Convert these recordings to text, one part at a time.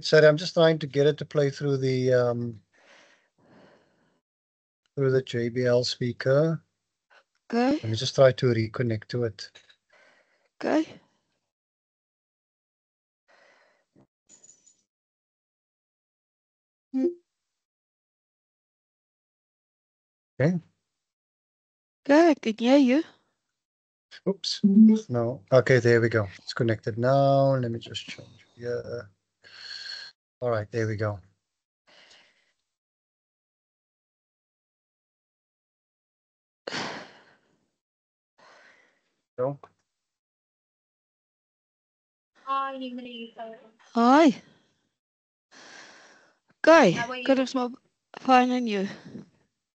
Sorry, I'm just trying to get it to play through the JBL speaker. Okay. Let me just try to reconnect to it. Okay. Okay. Okay, I can hear you. Oops. No. Okay, there we go. It's connected now. Let me just change. Yeah. All right, there we go. Go. Hi. Hi. Okay. How are you? Kan ons maar fine and you?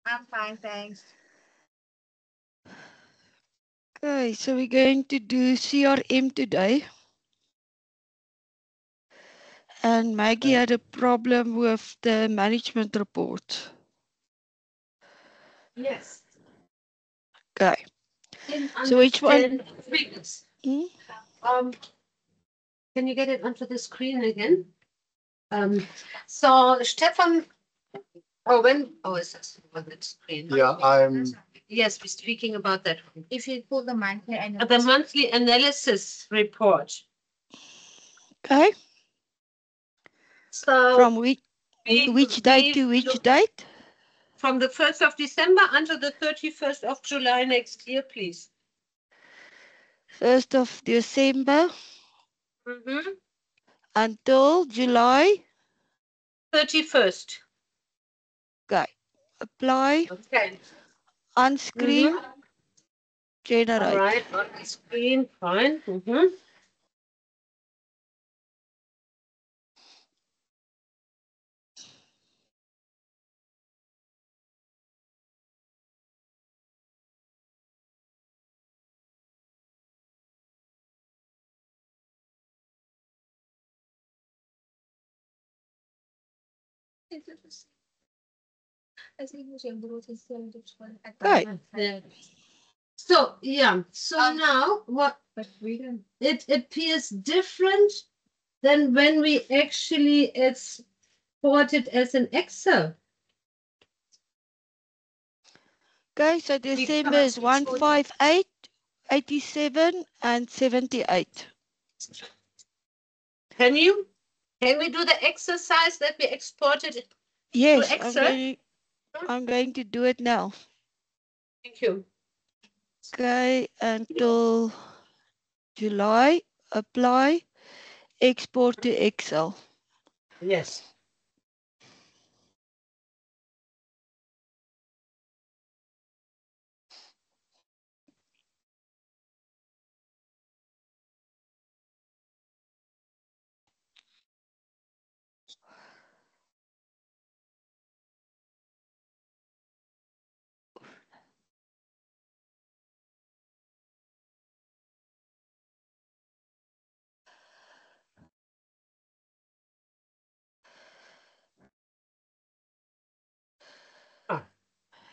I'm fine, thanks. Okay, so we're going to do CRM today. And Maggie had a problem with the management report. Yes. Okay. Didn't So which one? understand figures. Hmm? Can you get it onto the screen again? So Stefan, is this on the screen? Yeah, Yes, we're speaking about that one. If you pull the monthly and The monthly analysis report. Okay. So From which date to which date? From the 1st of December until the 31st of July next year, please. 1st of December Mm-hmm. until July. 31st. Okay. Apply. Okay. On screen. Generate. All right, on the screen, fine. Mm-hmm. Okay. So now what it appears different than when we actually export it as an Excel. Okay, so December is 158, 87, and 78. Can we do the exercise that we exported to Yes, Excel? I'm going to do it now. Thank you. Okay, until July, apply, export to Excel. Yes.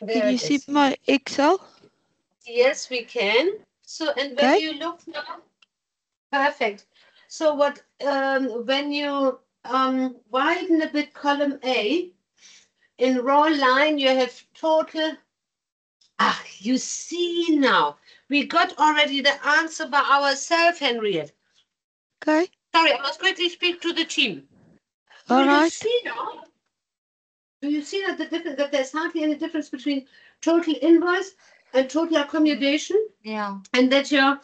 Can you see my Excel? Yes, we can. So, and when you look now, perfect. So what, when you widen a bit column A, in raw line, you have total. You see now, we got already the answer by ourselves, Henriette. Okay. Sorry, I must quickly speak to the team. All right. Do you see that that there's hardly any difference between total invoice and total accommodation? yeah. And that your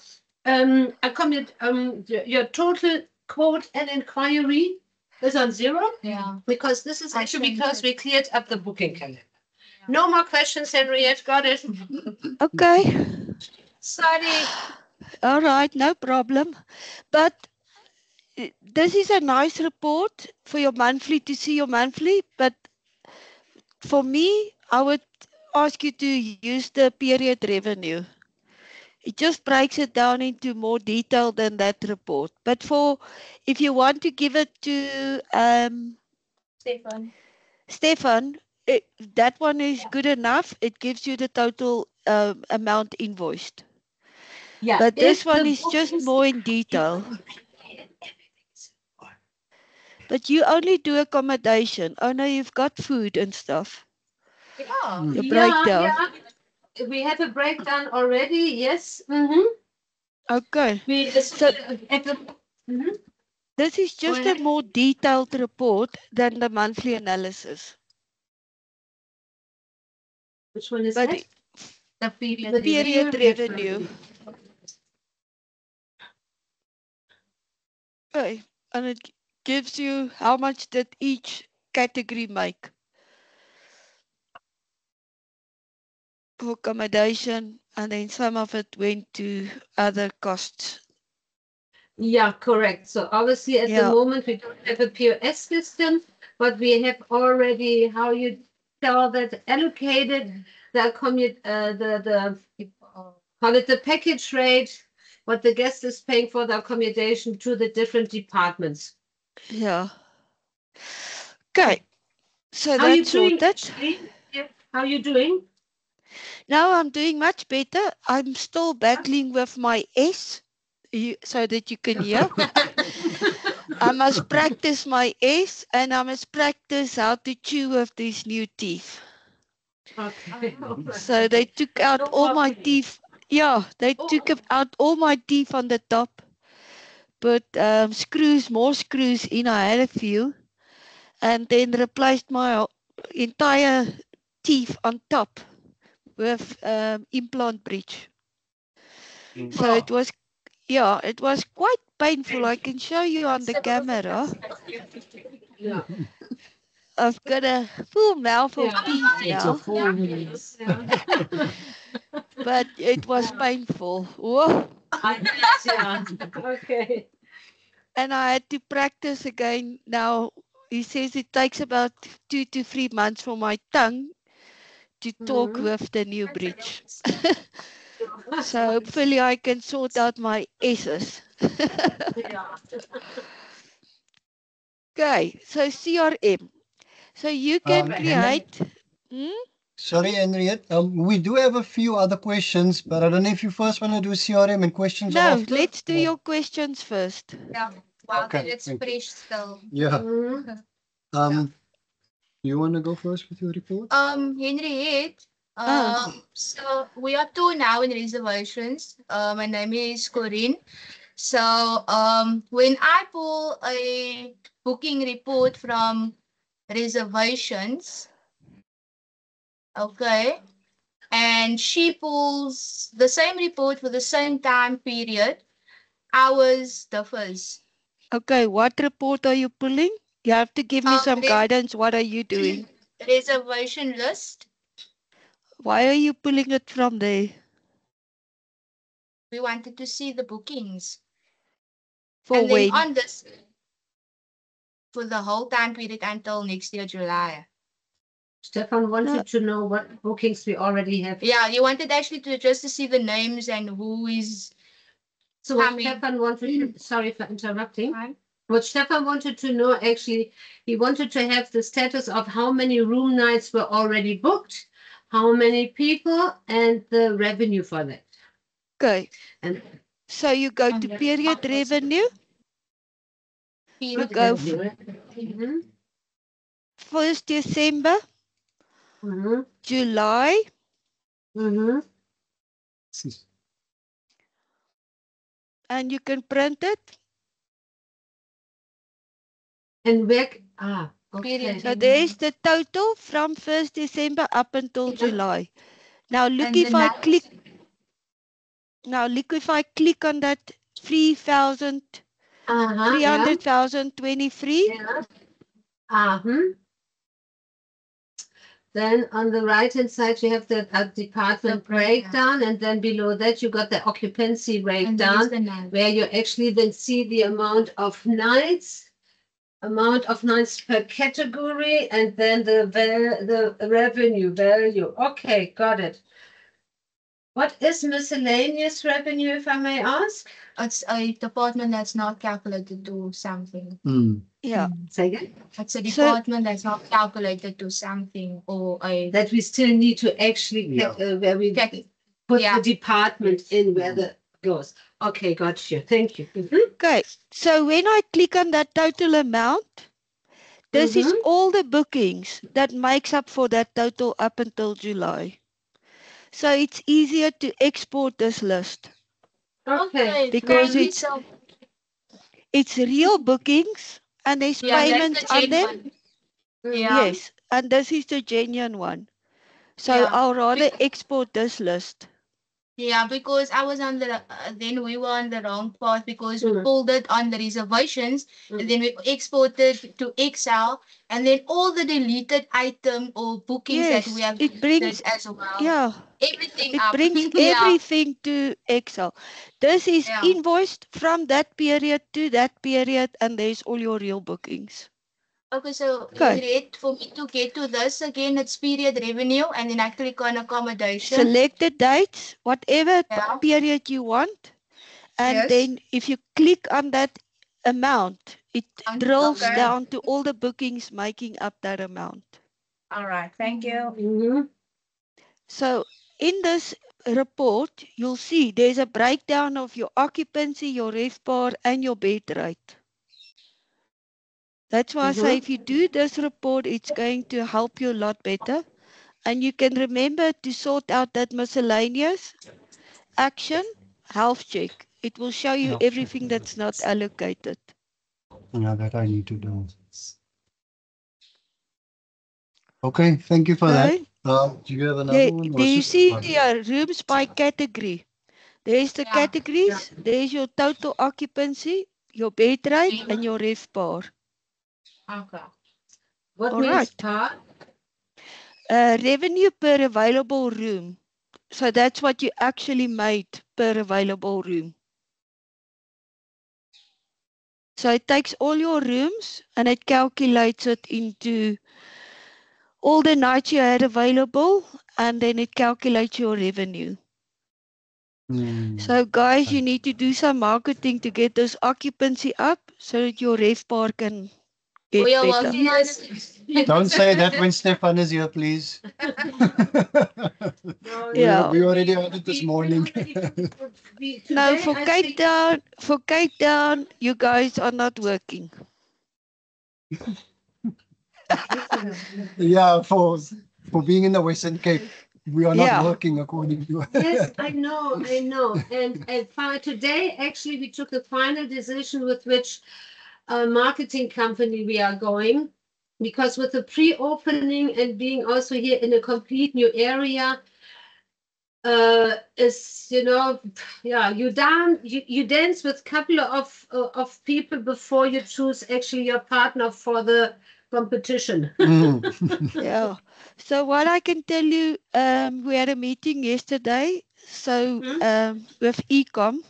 your total quote and inquiry is on zero? Yeah. Because this is actually changed because we cleared up the booking calendar. No more questions, Henriette. Got it? Okay. Sorry. All right, no problem. But this is a nice report for your monthly, to see your monthly. But for me, I would ask you to use the period revenue. It just breaks it down into more detail than that report. But if you want to give it to Stefan, that one is good enough. It gives you the total amount invoiced. Yeah. But this one is just more in detail. But you only do accommodation. Oh no, you've got food and stuff. Yeah. The Yeah, breakdown. yeah. We have a breakdown already. Yes. Mm-hmm. Okay. We just So at the. Mhm. this is Go just a ahead. more detailed report than the monthly analysis. Which one is But that? The period. The period revenue. Okay. And it gives you how much did each category make. For accommodation, and then some of it went to other costs. Yeah, correct. So obviously at the Yeah. moment we don't have a POS system, but we have already how you tell that allocated the call it the package rate, what the guest is paying for the accommodation to the different departments. Yeah. Okay. So How you that's doing sorted. actually? Yeah. How you doing? Now I'm doing much better. I'm still battling with my S, so that you can hear. I must practice my S, and I must practice how to chew with these new teeth. Okay. So they took out No all my problem. teeth. Yeah, they took out all my teeth on the top. Put more screws in. I had a few, and then replaced my entire teeth on top with implant bridge. So it was, yeah, it was quite painful. I can show you on the camera. Yeah. I've got a full mouth of teeth It's a now, full release. but it was painful. Whoa. I guess, yeah. Okay. And I had to practice again. Now, he says it takes about 2 to 3 months for my tongue to talk Mhm. with the new bridge. So hopefully I can sort out my S's. Yeah. Okay, so CRM. So you can Henry- create. Hmm? Sorry, Henriette. We do have a few other questions, but I don't know if you first want to do CRM and questions No, after. let's do or- your questions first. Yeah. Well, Okay, it's thank you. fresh still. Yeah. Mhm. You want to go first with your report? Henriette. So we are two now in reservations. My name is Corinne. So when I pull a booking report from reservations, okay, and she pulls the same report for the same time period, ours differs. Okay, what report are you pulling? You have to give me some Res- guidance. What are you doing? reservation list. Why are you pulling it from there? We wanted to see the bookings. For And then when? on this, for the whole time period until next year, July. Stefan wanted to know what bookings we already have. Yeah, you wanted actually to just to see the names and who is. So what coming. Stefan wanted, sorry for interrupting. Fine. What Stefan wanted to know, actually, he wanted to have the status of how many room nights were already booked, how many people, and the revenue for that. Okay, And so you go to period revenue. You go Mhm. 1st December, Mhm. July, Mhm. and you can print it. And where? Okay. Period. So there's the total from 1st December up until July. Now look, And if the I night- click. Now look, if I click on that 3,000, Yeah. 300,023. Yeah. Then on the right-hand side, you have the department The breakdown. breakdown, and then below that, you got the occupancy And then breakdown, is the night. where you actually then see the amount of nights per category, and then the revenue value. Okay, got it. What is miscellaneous revenue, if I may ask? It's a department that's not calculated to something. Yeah. Say again? It's a So- department that's not calculated to something or a. That we still need to actually where we put Yeah. the department in where the goes. Okay, got you. Thank you. Mhm. Okay, so when I click on that total amount, This is all the bookings that makes up for that total up until July. So it's easier to export this list Okay. because thank you it's so real bookings and there's Yeah, that's payments the on them. genuine. Yeah. Yes, and this is the genuine one. So Yeah. I'll rather export this list. Yeah, because I was on the then we were on the wrong path because we pulled it on the reservations and then we exported to Excel and then all the deleted item or bookings that we Yes, have it brings, deleted as well. yeah, Everything it up. brings Yeah. everything to Excel. This is Yeah. invoiced from that period to that period and there's all your real bookings. Okay, so Okay. Henriette, for me to get to this again, it's period revenue and then I click on accommodation. Select the dates, whatever Yeah. period you want. And Yes. then if you click on that amount, it drills Okay. down to all the bookings making up that amount. All right, thank you. So in this report, you'll see there's a breakdown of your occupancy, your RevPAR, and your bed rate. That's why I say if you do this report, it's going to help you a lot better. And you can remember to sort out that miscellaneous action, health check. It will show you everything that's not allocated. Yeah, that I need to do. Okay, thank you for Okay. that. Do you have another one? Do you see rooms by category? There's the categories. There's your total occupancy, your bed rate, and your RevPAR. Okay. What All means right. PAR? Revenue per available room. So that's what you actually made per available room. So it takes all your rooms and it calculates it into all the nights you had available and then it calculates your revenue. So guys, you need to do some marketing to get this occupancy up so that your RevPAR can get We are better. working on it. Don't say that when Stefan is here, please. Yeah. We already had it this morning. No, for Cape Town, you guys are not working. Yeah, for being in the Western Cape, we are not working according to. Yes, I know. And today, actually, we took a final decision with which marketing company we are going, because with the pre-opening and being also here in a complete new area, is you dance with a couple of people before you choose actually your partner for the competition. Yeah. So what I can tell you, we had a meeting yesterday. So with Ecom,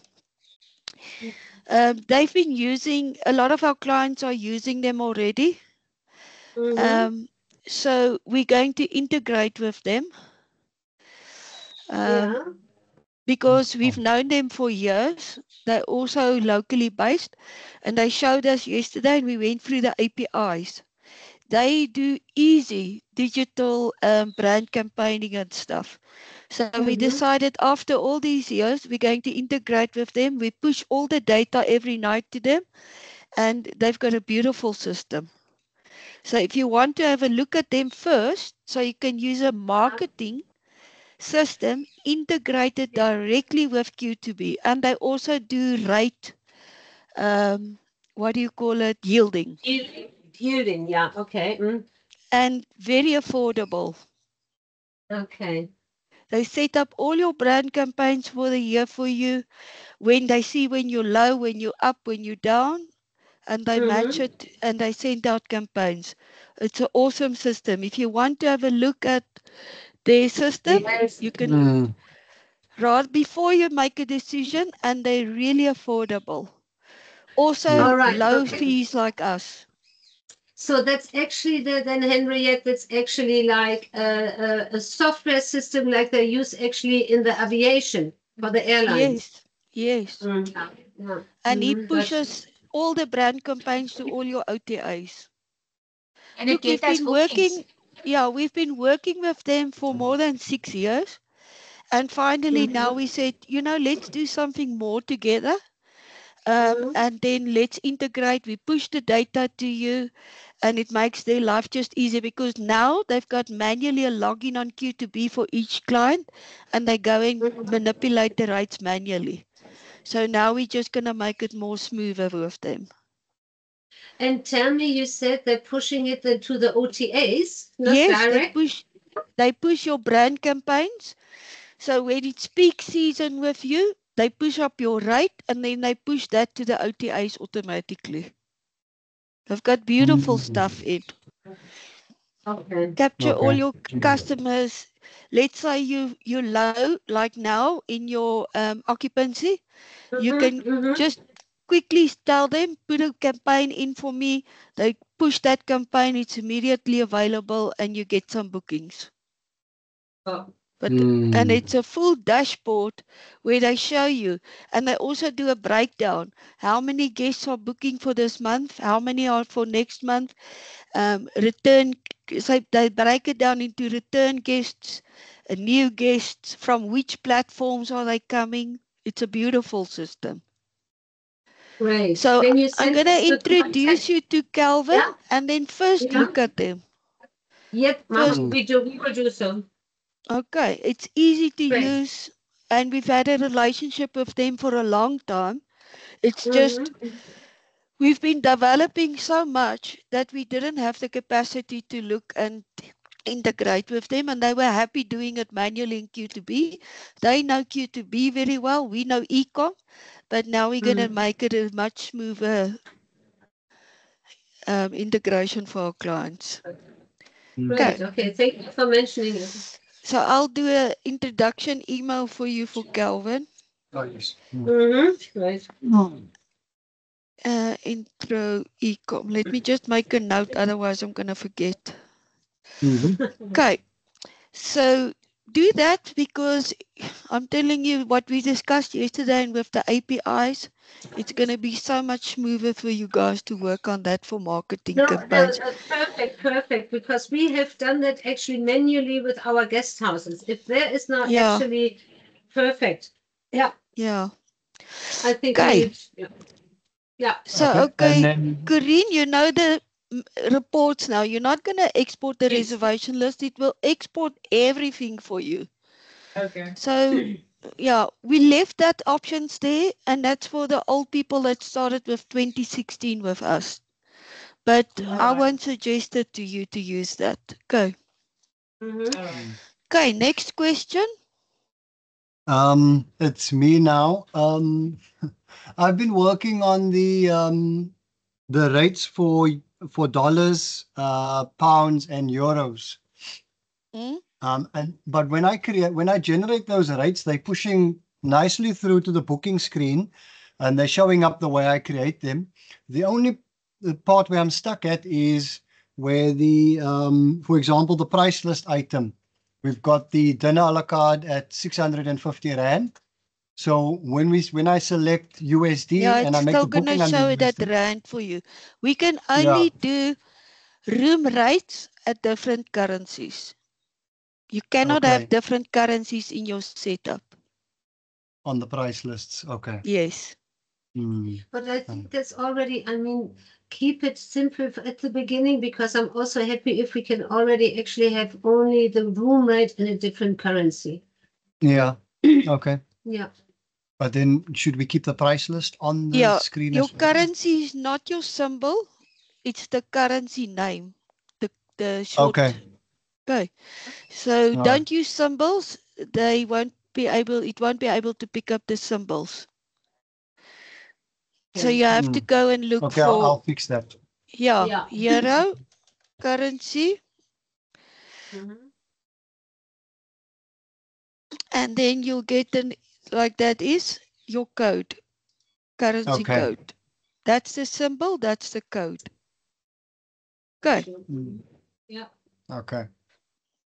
they've been using, a lot of our clients are using them already. So we're going to integrate with them. Because we've known them for years. They're also locally based. And they showed us yesterday and we went through the APIs. They do easy digital brand campaigning and stuff. So we decided after all these years, we're going to integrate with them. We push all the data every night to them. And they've got a beautiful system. So if you want to have a look at them first, so you can use a marketing system integrated directly with Q2B. And they also do rate, yielding. Yielding, yeah, okay. And very affordable. Okay. They set up all your brand campaigns for the year for you. When they see when you're low, when you're up, when you're down, and they match it and they send out campaigns. It's an awesome system. If you want to have a look at their system, you can right before you make a decision, and they're really affordable. Also, low fees like us. So that's actually then Henriette, that's actually like a software system like they use actually in the aviation for the airlines. Yes. And it pushes all the brand campaigns to all your OTAs. And look, we've been working with them for more than 6 years. And finally now we said, let's do something more together. and then let's integrate. We push the data to you, and it makes their life just easier because now they've got manually a login on Q2B for each client, and they go and manipulate the rates manually. So now we're just going to make it more smoother with them. And tell me, you said they're pushing it to the OTAs, not Yes, direct? they push your brand campaigns. So when it's peak season with you, they push up your rate and then they push that to the OTAs automatically. They've got beautiful stuff in. Okay. Capture all Okay. your customers. Let's say you're low, like now in your occupancy. You can just quickly tell them, put a campaign in for me. They push that campaign, it's immediately available, and you get some bookings. Oh. And it's a full dashboard where they show you, and they also do a breakdown. How many guests are booking for this month? How many are for next month? Return, so they break it down into return guests, new guests, from which platforms are they coming. It's a beautiful system. Great. So I'm going to introduce you to Calvin, and then first look at them. Yep, we will do so. Okay, it's easy to use, and we've had a relationship with them for a long time. It's just we've been developing so much that we didn't have the capacity to look and integrate with them, and they were happy doing it manually in Q2B. They know Q2B very well. We know Ecom, but now we're going to make it a much smoother integration for our clients. Great. Okay, thank you for mentioning it. So I'll do an introduction email for you for Calvin. Oh, yes. Right. Intro Ecom. Let me just make a note, otherwise I'm going to forget. Okay, so do that, because I'm telling you what we discussed yesterday, and with the APIs, it's going to be so much smoother for you guys to work on that for marketing campaigns. Perfect, because we have done that actually manually with our guest houses. If there is not actually perfect. Yeah. I think So, okay, Corinne, you know the reports now. You're not going to export the reservation list. It will export everything for you. Okay. So, yeah, we left that options there, and that's for the old people that started with 2016 with us. But I won't suggest it to you to use that. Okay. Okay, next question. It's me now. I've been working on the rates for dollars, pounds, and euros. But when I generate those rates, they're pushing nicely through to the booking screen, and they're showing up the way I create them. The only part where I'm stuck at is where for example, the price list item. We've got the dinner a la carte at 650 Rand. So when I select USD and I make the booking, it's still going to show that Rand for you. We can only do room rates at different currencies. You cannot have different currencies in your setup. On the price lists, okay. Yes. But I think that's already, keep it simple at the beginning, because I'm also happy if we can already actually have only the room rate in a different currency. Yeah. Okay. Yeah. But then should we keep the price list on the screen? Your currency is not your symbol. It's the currency name. The short. Okay. So don't use symbols. It won't be able to pick up the symbols. So you have to go and look for. I'll fix that. Yeah. Euro currency. And then you'll get that is your code, currency code. That's the symbol, that's the code. Okay. Yeah. Okay.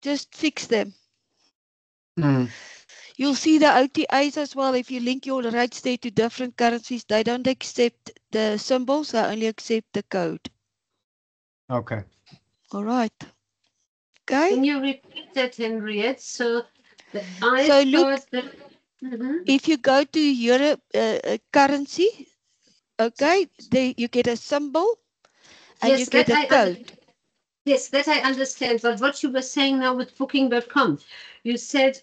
Just fix them. You'll see the OTAs as well. If you link your rates there to different currencies, they don't accept the symbols, they only accept the code. Okay. All right. Okay. Can you repeat that, Henriette? So look, if you go to Europe currency, Okay, there you get a symbol and you Yes, get that a code. yes, that I understand. But what you were saying now with Booking.com, you said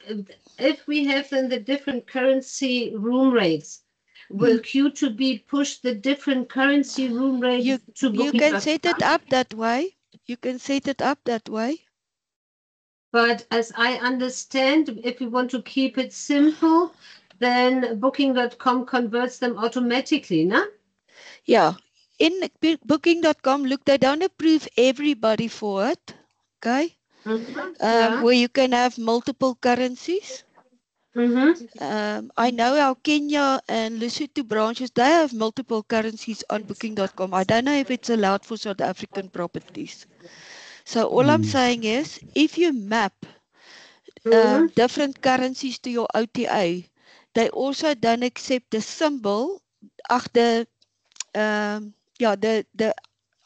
if we have then the different currency room rates, will Q2B push the different currency room rates You to you can set it Booking.com? up that way. You can set it up that way. But as I understand, if you want to keep it simple, then Booking.com converts them automatically, no? Yeah. In Booking.com, look, they don't approve everybody for it. Okay. Yeah. Where you can have multiple currencies. I know our Kenya and Lesotho branches, they have multiple currencies on Booking.com. I don't know if it's allowed for South African properties. So all I'm saying is, if you map different currencies to your OTA, they also don't accept the symbol, the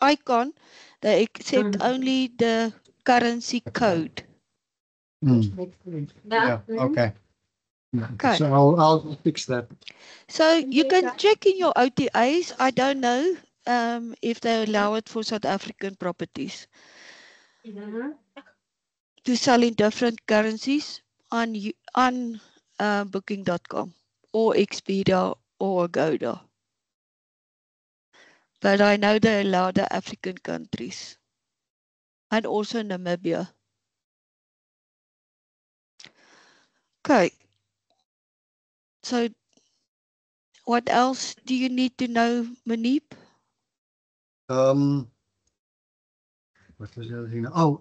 icon. They accept only the currency code. Yeah. Okay. Okay. So I'll fix that. So you can check in your OTAs. I don't know if they allow it for South African properties to sell in different currencies on Booking.com or Expedia or Agoda. But I know they allow the African countries and also Namibia. Okay. So what else do you need to know, Manip? What was the other thing? Oh,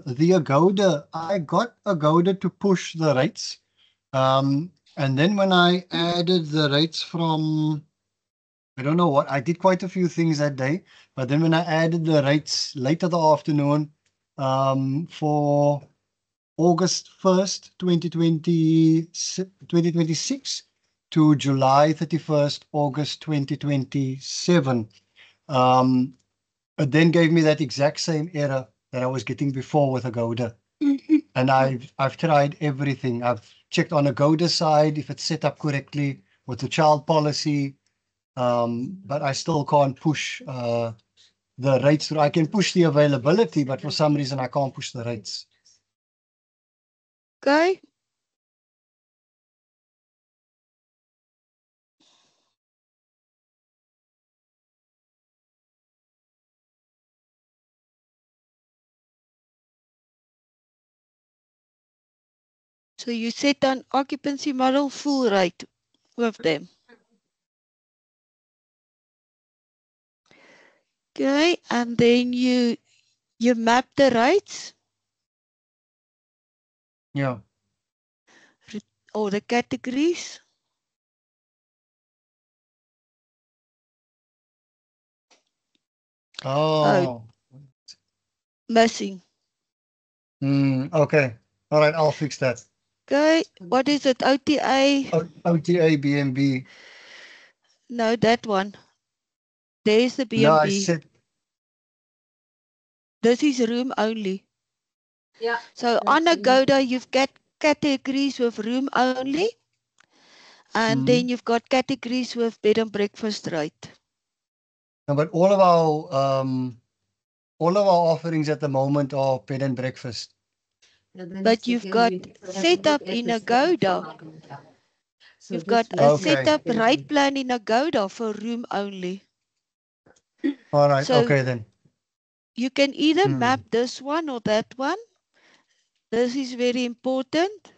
the Agoda. I got Agoda to push the rates. And then when I added the rates from, I don't know what, I did quite a few things that day, but then when I added the rates later the afternoon, for August 1st, 2026 to July 31st, August 2027, it then gave me that exact same error that I was getting before with Agoda. And I've tried everything. I've checked on Agoda side if it's set up correctly with the child policy, but I still can't push the rates through. I can push the availability, but for some reason I can't push the rates. Okay. So you set an occupancy model full rate with them. Okay, and then you map the rates. Yeah. Or the categories. Oh. Missing. Okay. All right. I'll fix that. Okay. What is it? OTA? OTA BNB. No, that one. There's the BNB. No, I said. This is room only. Yeah. So on Agoda, you've got categories with room only. And then you've got categories with bed and breakfast rate. No, but all of our offerings at the moment are bed and breakfast. But you've got set up in Agoda. You've got a set up rate plan in Agoda for room only. All right. So okay, then. You can either map this one or that one. This is very important.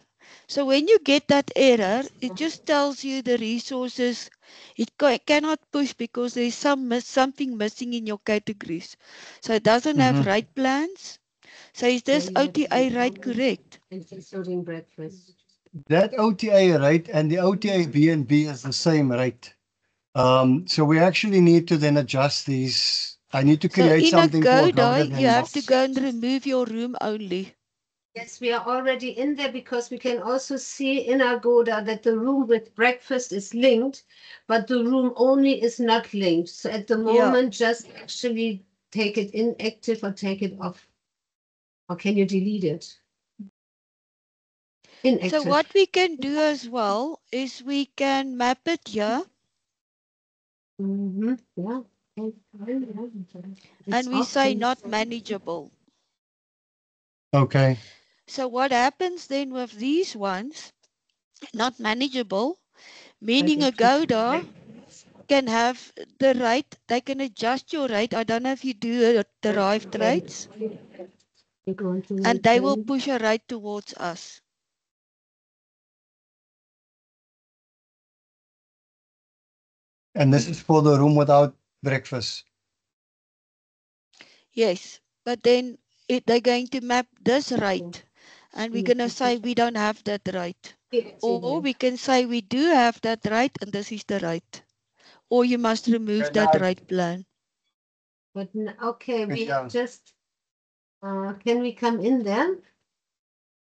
So when you get that error, it just tells you the resources. It cannot push because there's something missing in your categories. So it doesn't have rate plans. So is this OTA rate correct? Including breakfast. That OTA rate and the OTA BNB is the same rate. So we actually need to then adjust these. I need to create something for Agoda. You have to go and remove your room only. Yes, we are already in there because we can also see in Agoda that the room with breakfast is linked, but the room only is not linked. So at the moment, just actually take it inactive or take it off. Or can you delete it? Inactive. So what we can do as well is we can map it here. Yeah. And we say not manageable. Okay. So what happens then with these ones, not manageable, meaning a Gouda can have the rate, they can adjust your rate. I don't know if you do derived rates, and they will push a rate towards us. And this is for the room without breakfast. Yes, but then they're going to map this rate, and we're going to say we don't have that rate. Or we can say we do have that rate, and this is the rate. Or you must remove that rate plan. But okay, we Yeah. just can we come in there?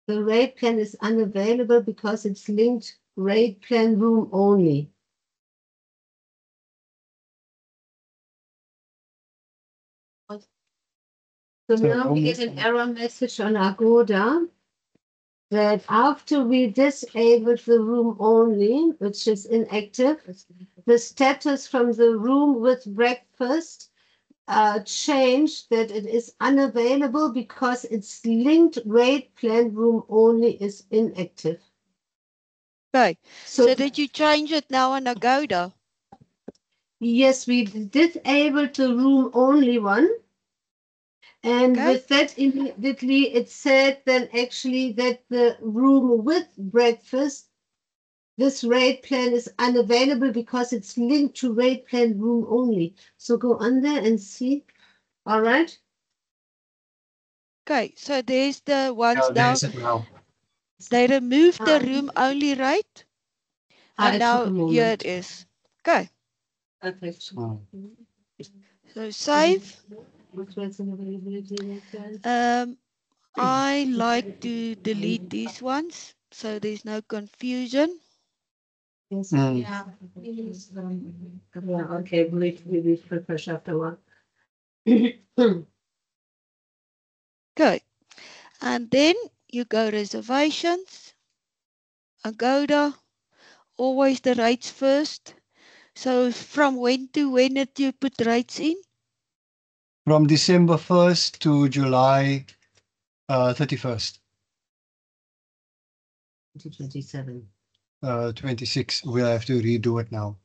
The rate plan is unavailable because it's linked rate plan room only. So now we get an error message on Agoda that after we disable the room only, which is inactive, the status from the room with breakfast changed that it is unavailable because its linked rate plan room only is inactive. Okay, so did you change it now on Agoda? Yes, we disabled the room only one. And with that, immediately it said then actually that the room with breakfast, this rate plan is unavailable because it's linked to rate plan room only. So go on there and see. All right. Okay, so there's the ones Yeah, now. there's it now. They removed the room only rate, and now here it is. Okay. So save. I like to delete these ones so there's no confusion. Yeah. Okay, we refresh after one. Okay. And then you go reservations, Agoda, always the rates first. So from when to when did you put rates in? From December 1st to July 31st. 2027. 26. We'll have to redo it now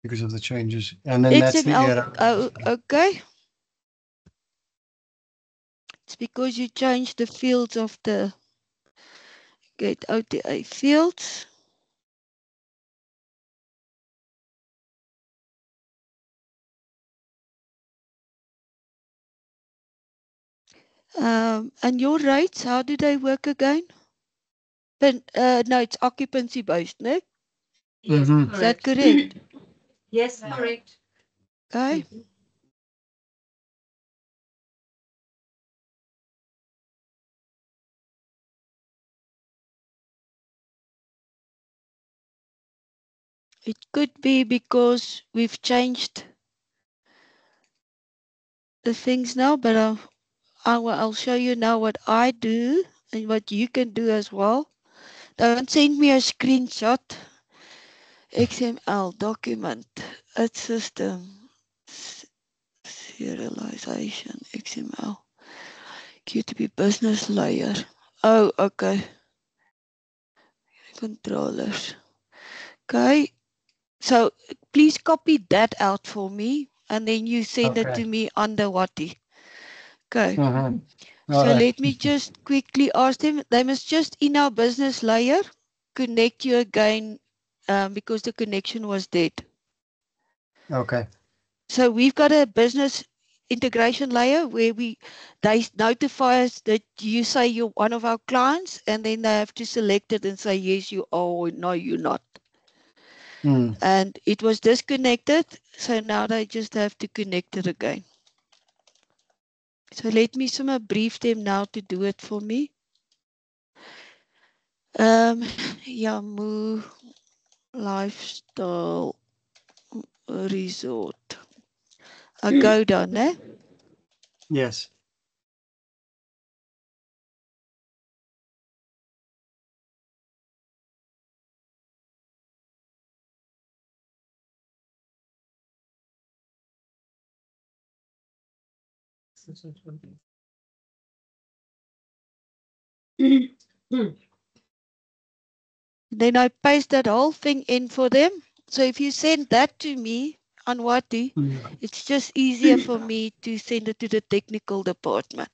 because of the changes. And then that's the XML. error. Oh, okay. It's because you changed the fields of the get OTA fields. And your rates, how do they work again? But, no, it's occupancy based, no? Yes, Mhm. Is that correct? Yes, correct. Okay. It could be because we've changed the things now, but I'll show you now what I do and what you can do as well. Don't send me a screenshot. XML document, add system, serialization, XML, QTP business layer. Oh, okay. Controllers. Okay. So please copy that out for me and then you send it to me on the Wati. Okay. So let me just quickly ask them. They must just in our business layer connect you again because the connection was dead. Okay. So we've got a business integration layer where they notify us that you say you're one of our clients and then they have to select it and say yes you are or no you're not. And it was disconnected, so now they just have to connect it again. So let me brief them now to do it for me. Yamu Lifestyle Resort. Agoda, ne? Yes. Then I paste that whole thing in for them. So if you send that to me on Wati, it's just easier for me to send it to the technical department.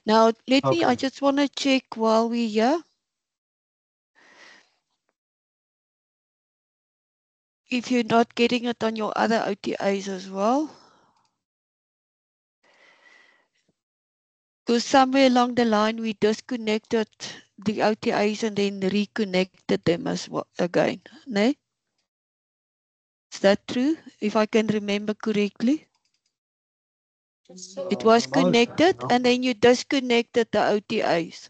Now, I just want to check while we're here. If you're not getting it on your other OTAs as well. Because somewhere along the line, we disconnected the OTAs and then reconnected them as well again. No? Is that true? If I can remember correctly? It was connected and then you disconnected the OTAs.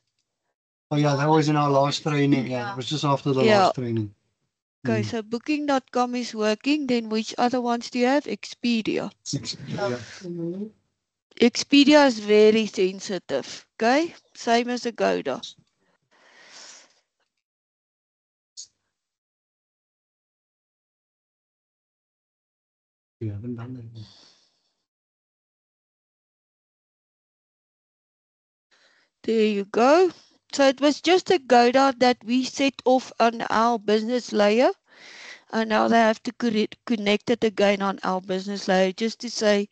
Oh yeah, that was in our last training. Yeah, it was just after the last training. Okay, so booking.com is working. Then which other ones do you have? Expedia. Expedia is very sensitive. Okay, same as Agoda. We haven't done that yet. There you go. So it was just Agoda that we set off on our business layer. And now they have to connect it again on our business layer just to say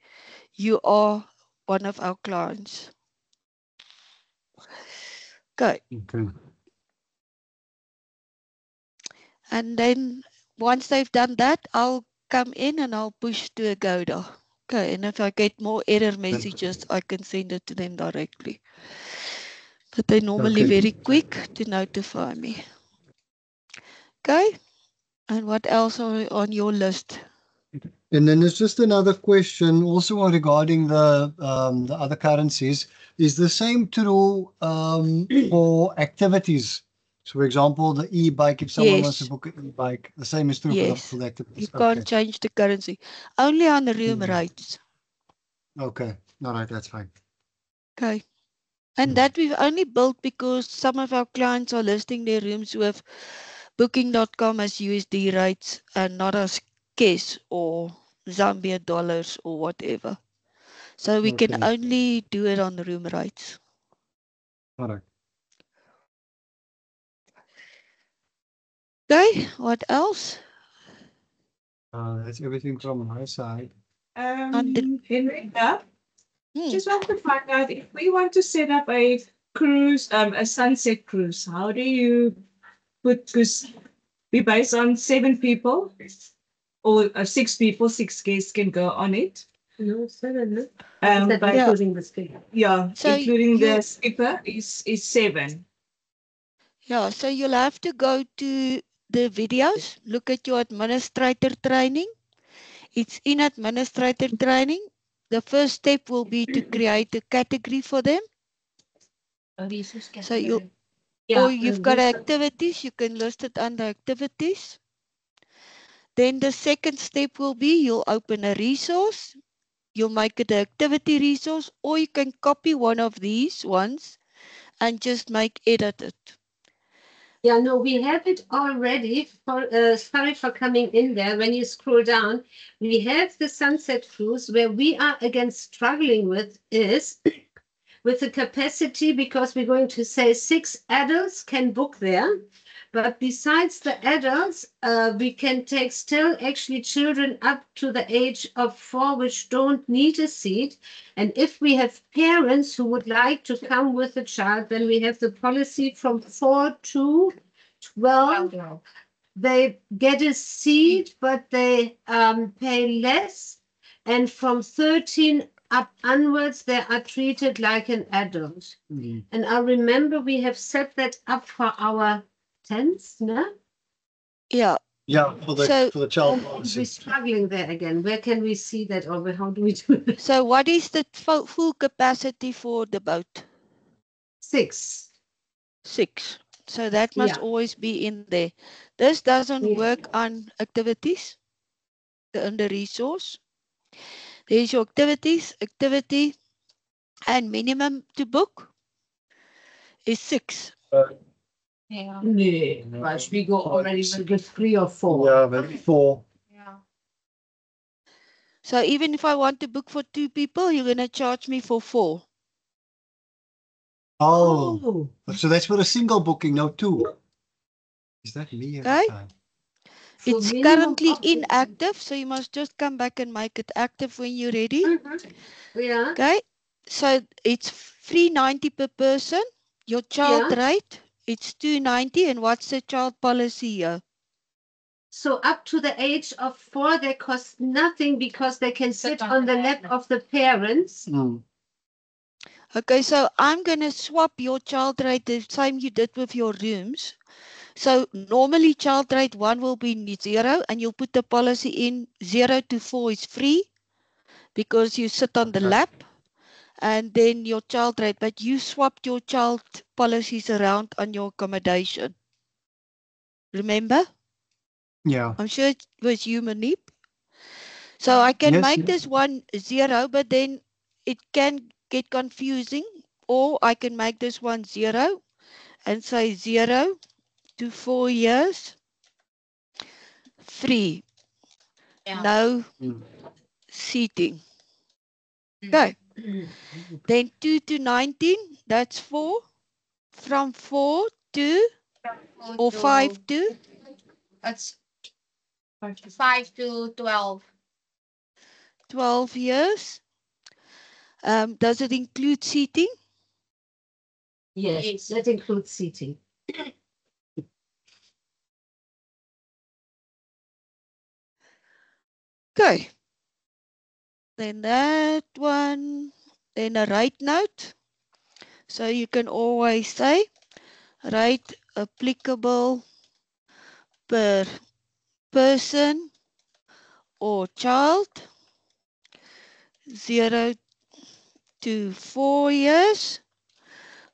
you are one of our clients. Okay. And then once they've done that, I'll come in and I'll push to Agoda. Okay, and if I get more error messages, I can send it to them directly. But they're normally very quick to notify me. Okay, and what else are on your list? And then there's just another question also regarding the other currencies. Is the same true for activities? So, for example, the e-bike, if someone wants to book an e-bike, the same is true for the activities. You can't change the currency. Only on the room rates. Okay. All right, that's fine. Okay. And that we've only built because some of our clients are listing their rooms with booking.com as USD rates and not as KES or Zambia dollars or whatever. So we can only do it on the room rates. All right. Okay, what else? That's everything from my side. Henrietta, just want to find out if we want to set up a cruise, a sunset cruise, how do you put, because we based on 7 people or 6 people, 6 guests can go on it. No, 7. Including the skipper. Yeah, so including the skipper is 7. Yeah, so you'll have to go to the videos, look at your administrator training. It's in administrator training. The first step will be to create a category for them. So you've got activities, you can list it under activities. Then the second step will be you'll open a resource. You'll make it an activity resource, or you can copy one of these ones and just edit it. Yeah, no, we have it already. Sorry for coming in there. When you scroll down, we have the sunset cruise. Where we are again struggling with is with the capacity, because we're going to say 6 adults can book there. But besides the adults, we can take still actually children up to the age of 4, which don't need a seat. And if we have parents who would like to come with a child, then we have the policy from 4 to 12. They get a seat, but they pay less. And from 13 up onwards, they are treated like an adult. And I remember we have set that up for our tents, no? Yeah. Yeah, for the child policy. We're struggling there again. Where can we see that, or how do we do it? So what is the full capacity for the boat? 6. 6. So that must always be in there. This doesn't work on activities, under resource. There's your activity, and minimum to book is 6. Yeah. No, we go already with 3 or 4. Yeah, maybe 4. Yeah. So even if I want to book for 2 people, you're going to charge me for 4. Oh, so that's for a single booking, no two. Is that me every Okay. time? So It's minimum currently of- inactive, so you must just come back and make it active when you're ready. Yeah. Okay. So it's $3.90 per person. Your child Yeah. rate, it's $2.90. And what's the child policy here? So up to the age of 4, they cost nothing because they can sit on the lap of the parents. Mm. Okay, so I'm going to swap your child rate the same you did with your rooms. So normally child rate 1 will be 0, and you'll put the policy in 0 to 4 is free because you sit on the Okay. lap, and then your child rate, but you swapped your child policies around on your accommodation. Remember? Yeah. I'm sure it was you, Manip. So I can Yes, make yes. this one 0, but then it can get confusing, or I can make this one 0 and say 0 to 4 years free. Yeah. No Mm. seating. Okay. Then 2 to 19, that's 4. From 4 to, or 5 to, That's 5 to 12. 12 years. Does it include seating? Yes, Yes. that includes seating. Okay. Then that one, then a rate note. So you can always say rate applicable per person or child, 0 to 4 years.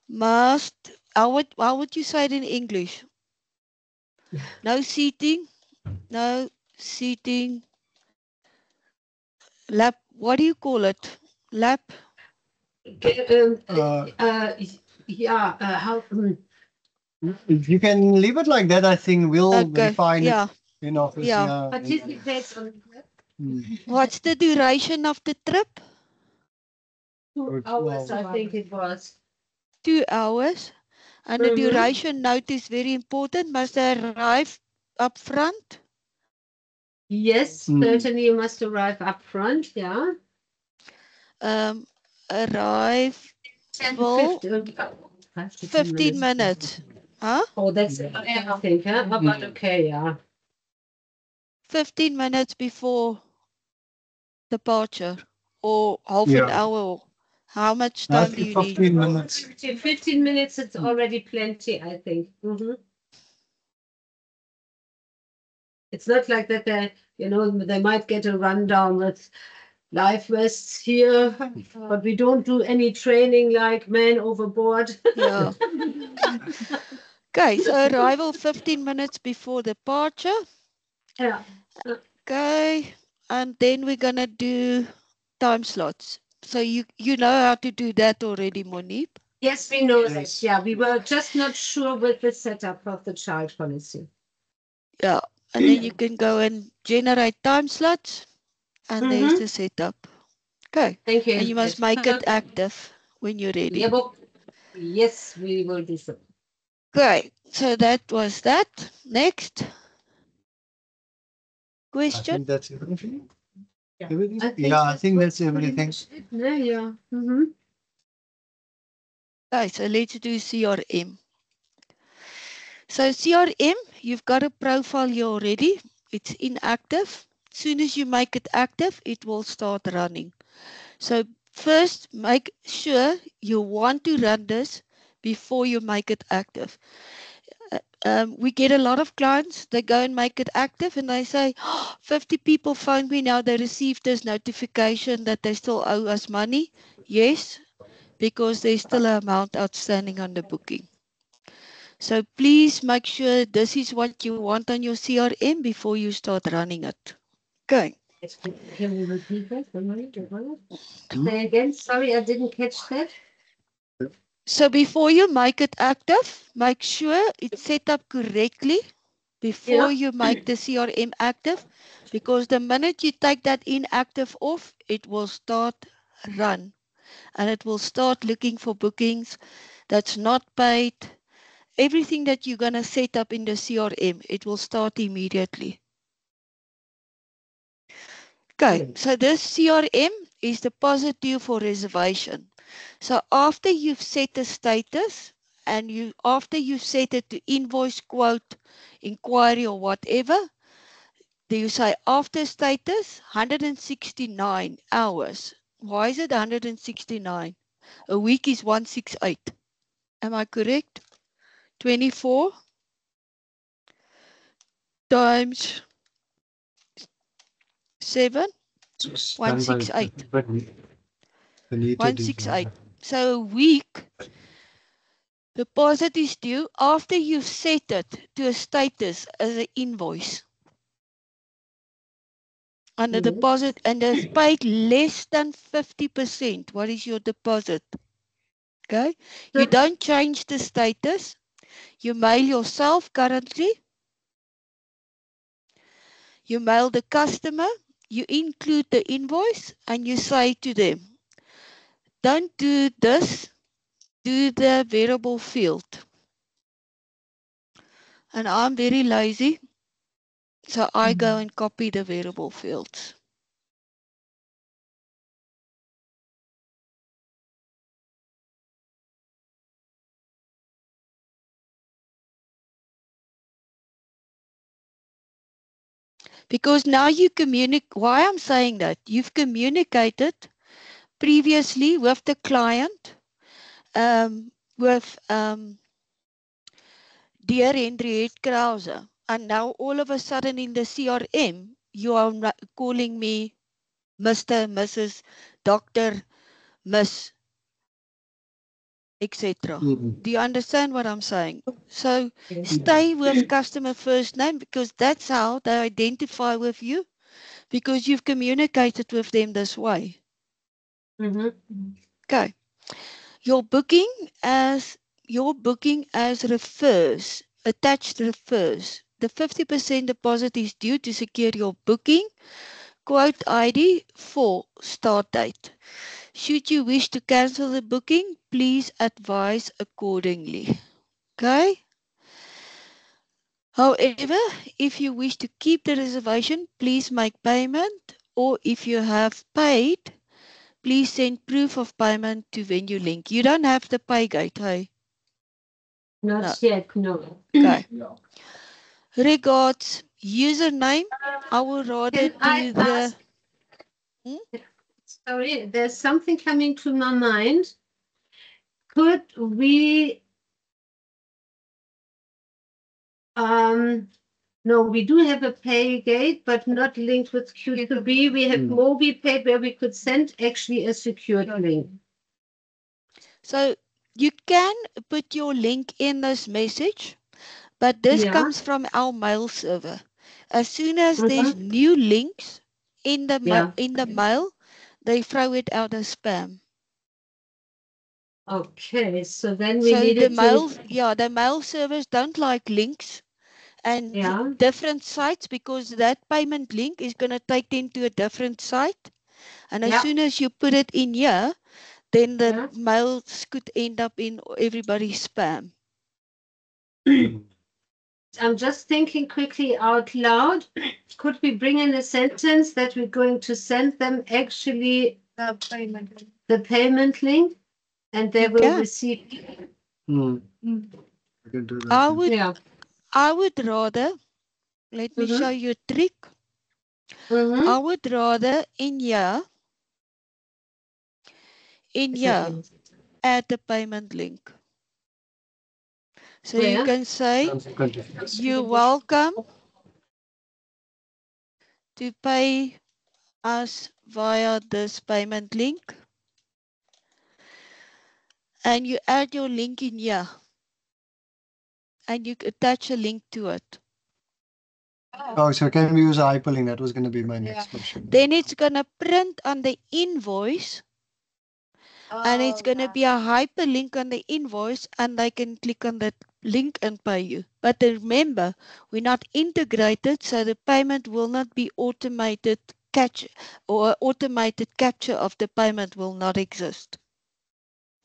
Must, how would you say it in English? No seating, no seating, lap, what do you call it? Lap, Yeah, how? If you can leave it like that, I think we'll okay, refine yeah, it in office. yeah. Yeah. Participates on Mm. What's the duration of the trip? 2 hours, I think it was. 2 hours. And the duration note is very important. Must they arrive up front? Yes, certainly you must arrive up front, yeah. Arrive 10 full 5 to 10 15 minutes. Huh? Oh, that's I think, huh? But okay, yeah. 15 minutes before departure, or half an Yeah. hour. How much I time do think you need? 15 minutes. 15 minutes, it's already plenty, I think. It's not like that they might get a rundown with life vests here, but we don't do any training like man overboard. Yeah. Okay, so arrival 15 minutes before departure. Yeah. Okay, and then we're gonna do time slots. So you know how to do that already, Monique? Yes, we know that. Yeah, we were just not sure with the setup of the child policy. Yeah, and then you can go and generate time slots, and there's the setup. Okay, Thank you. and you must make it active when you're ready. Yeah, but yes, we will do so. Okay, so that was that. Next I question. think that's everything. Yeah. Everything? I think that's everything. Yeah. Okay, so let's do CRM. So CRM, you've got a profile here already. It's inactive. As soon as you make it active, it will start running. So first, make sure you want to run this before you make it active. We get a lot of clients, they go and make it active and they say, 50 people phoned me now, they received this notification that they still owe us money. Yes, because there's still an amount outstanding on the booking. So please make sure this is what you want on your CRM before you start running it. Okay. Can we repeat that? Say again. Sorry, I didn't catch that. So before you make it active, make sure it's set up correctly. before you make the CRM active, because the minute you take that inactive off, it will start run and it will start looking for bookings that's not paid. Everything that you're going to set up in the CRM, it will start immediately. Okay, so this CRM is the positive for reservation. So after you've set the status and after you set it to invoice, quote, inquiry or whatever, do you say after status 169 hours. Why is it 169? A week is 168. Am I correct? 24 times 7, 168. 168. So a week, deposit is due after you've set it to a status as an invoice. And the deposit, and it's paid less than 50%. What is your deposit? Okay. You don't change the status. You mail yourself currently. You mail the customer. You include the invoice and you say to them, don't do this, do the variable field. And I'm very lazy, so I go and copy the variable fields. Because now you communicate, why I'm saying that, you've communicated previously with the client, with dear Henriette Krause, and now all of a sudden in the CRM, you are calling me Mr., Mrs., Doctor, Miss, etc. Do you understand what I'm saying? So stay with customer first name, because that's how they identify with you, because you've communicated with them this way. Okay. Your booking as refers, attached refers. The 50% deposit is due to secure your booking, quote ID for start date. Should you wish to cancel the booking, please advise accordingly. Okay? However, if you wish to keep the reservation, please make payment, or if you have paid, please send proof of payment to Venue Link. You don't have the pay gate, hey? Not yet, no. Okay. Regards, username, I will rather do the... Sorry, there's something coming to my mind. Could we... no, we do have a pay gate, but not linked with Q2B. We have MobiPay where we could send actually a secured link. So you can put your link in this message, but this comes from our mail server. As soon as there's new links in the mail, they throw it out as spam. Okay, so then we need to... the mail servers don't like links and different sites, because that payment link is going to take them to a different site. And as soon as you put it in here, then the mails could end up in everybody's spam. I'm just thinking quickly out loud. Could we bring in a sentence that we're going to send them actually the payment link, and they will receive? I would rather, let me show you a trick. I would rather in here add the payment link. So you can say, you're welcome to pay us via this payment link. And you add your link in here. And you attach a link to it. Oh, so can we use a hyperlink? That was going to be my next question. Then it's going to print on the invoice. And it's going to be a hyperlink on the invoice, and they can click on that link and pay you. But remember, we're not integrated, so the payment will not be automated automated capture of the payment will not exist.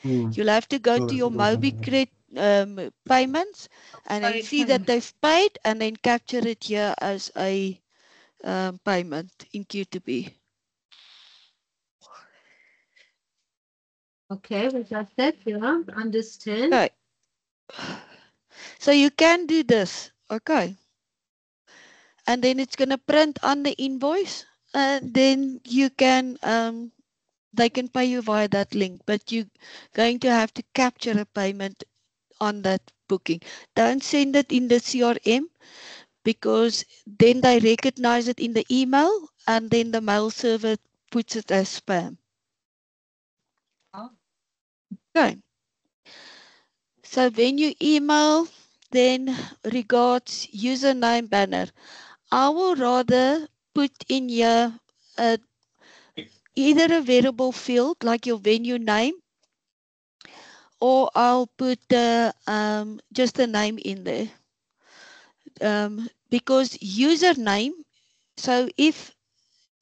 You'll have to go to your MobiCred payments and then see that they've paid and then capture it here as a payment in Q2B. Okay, we got that. Yeah, understand. Okay. So you can do this. Okay. And then it's going to print on the invoice and then you can they can pay you via that link, but you're going to have to capture a payment on that booking. Don't send it in the CRM because then they recognize it in the email and then the mail server puts it as spam. Okay. So when you email, then regards username banner, I will rather put in here either a variable field like your venue name, or I'll put just a name in there. Because username, so if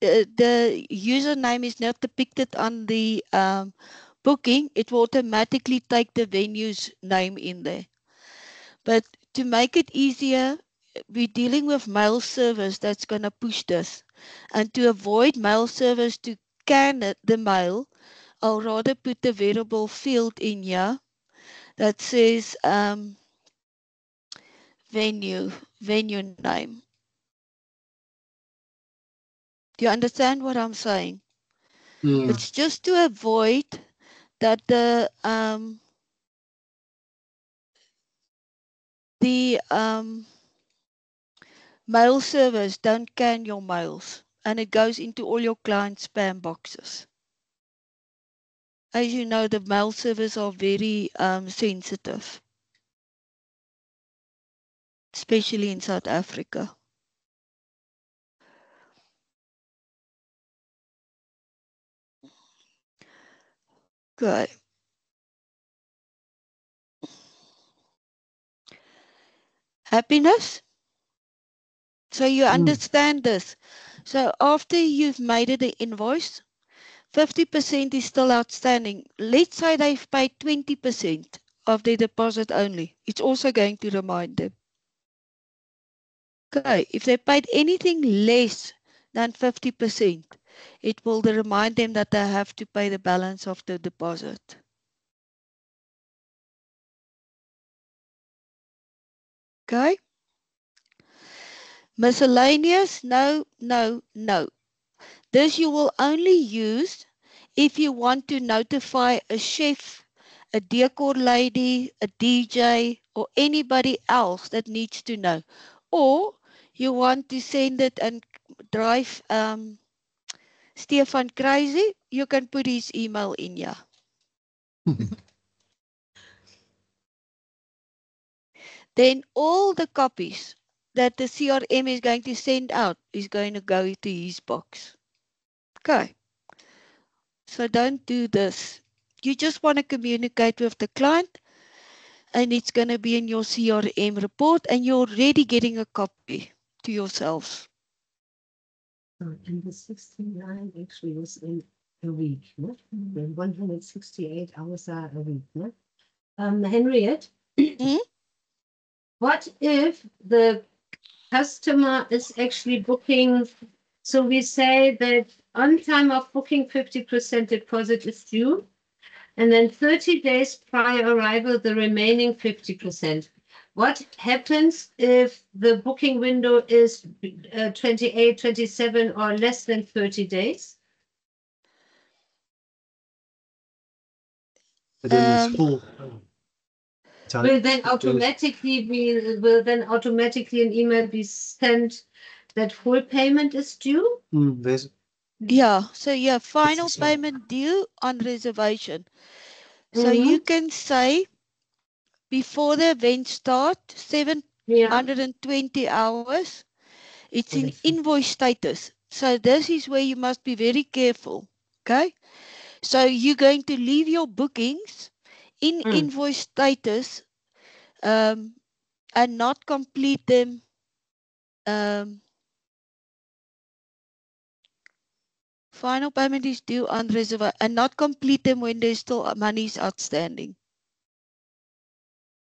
the username is not depicted on the booking, it will automatically take the venue's name in there. But to make it easier, we're dealing with mail servers that's going to push this. And to avoid mail servers to scan the mail, I'll rather put the variable field in here that says venue name. Do you understand what I'm saying? It's just to avoid that the mail servers don't scan your mails and it goes into all your client spam boxes. As you know, the mail servers are very sensitive, especially in South Africa. Good. Happiness? So you understand this. So after you've made it an invoice, 50% is still outstanding. Let's say they've paid 20% of their deposit only. It's also going to remind them. Okay, if they paid anything less than 50%, it will remind them that they have to pay the balance of the deposit. Okay. Miscellaneous, no. This you will only use if you want to notify a chef, a decor lady, a DJ, or anybody else that needs to know. Or you want to send it and drive Stefan crazy, you can put his email in here. Then all the copies that the CRM is going to send out is going to go to his box. Okay. So don't do this. You just want to communicate with the client and it's going to be in your CRM report and you're already getting a copy to yourselves. And the 69 actually was in a week, no? 168 hours are a week, no? Henriette, what if the customer is actually booking? So we say that on time of booking, 50% deposit is due, and then 30 days prior arrival, the remaining 50%. What happens if the booking window is 28, 27, or less than 30 days? Then it's full. Will then automatically an email be sent that full payment is due? Yeah, so yeah, final payment due on reservation. So you can say before the event start, 720 hours, it's in invoice status. So this is where you must be very careful, okay? So you're going to leave your bookings in invoice status and not complete them. Final payment is due on reservation and not complete them when there's still monies outstanding.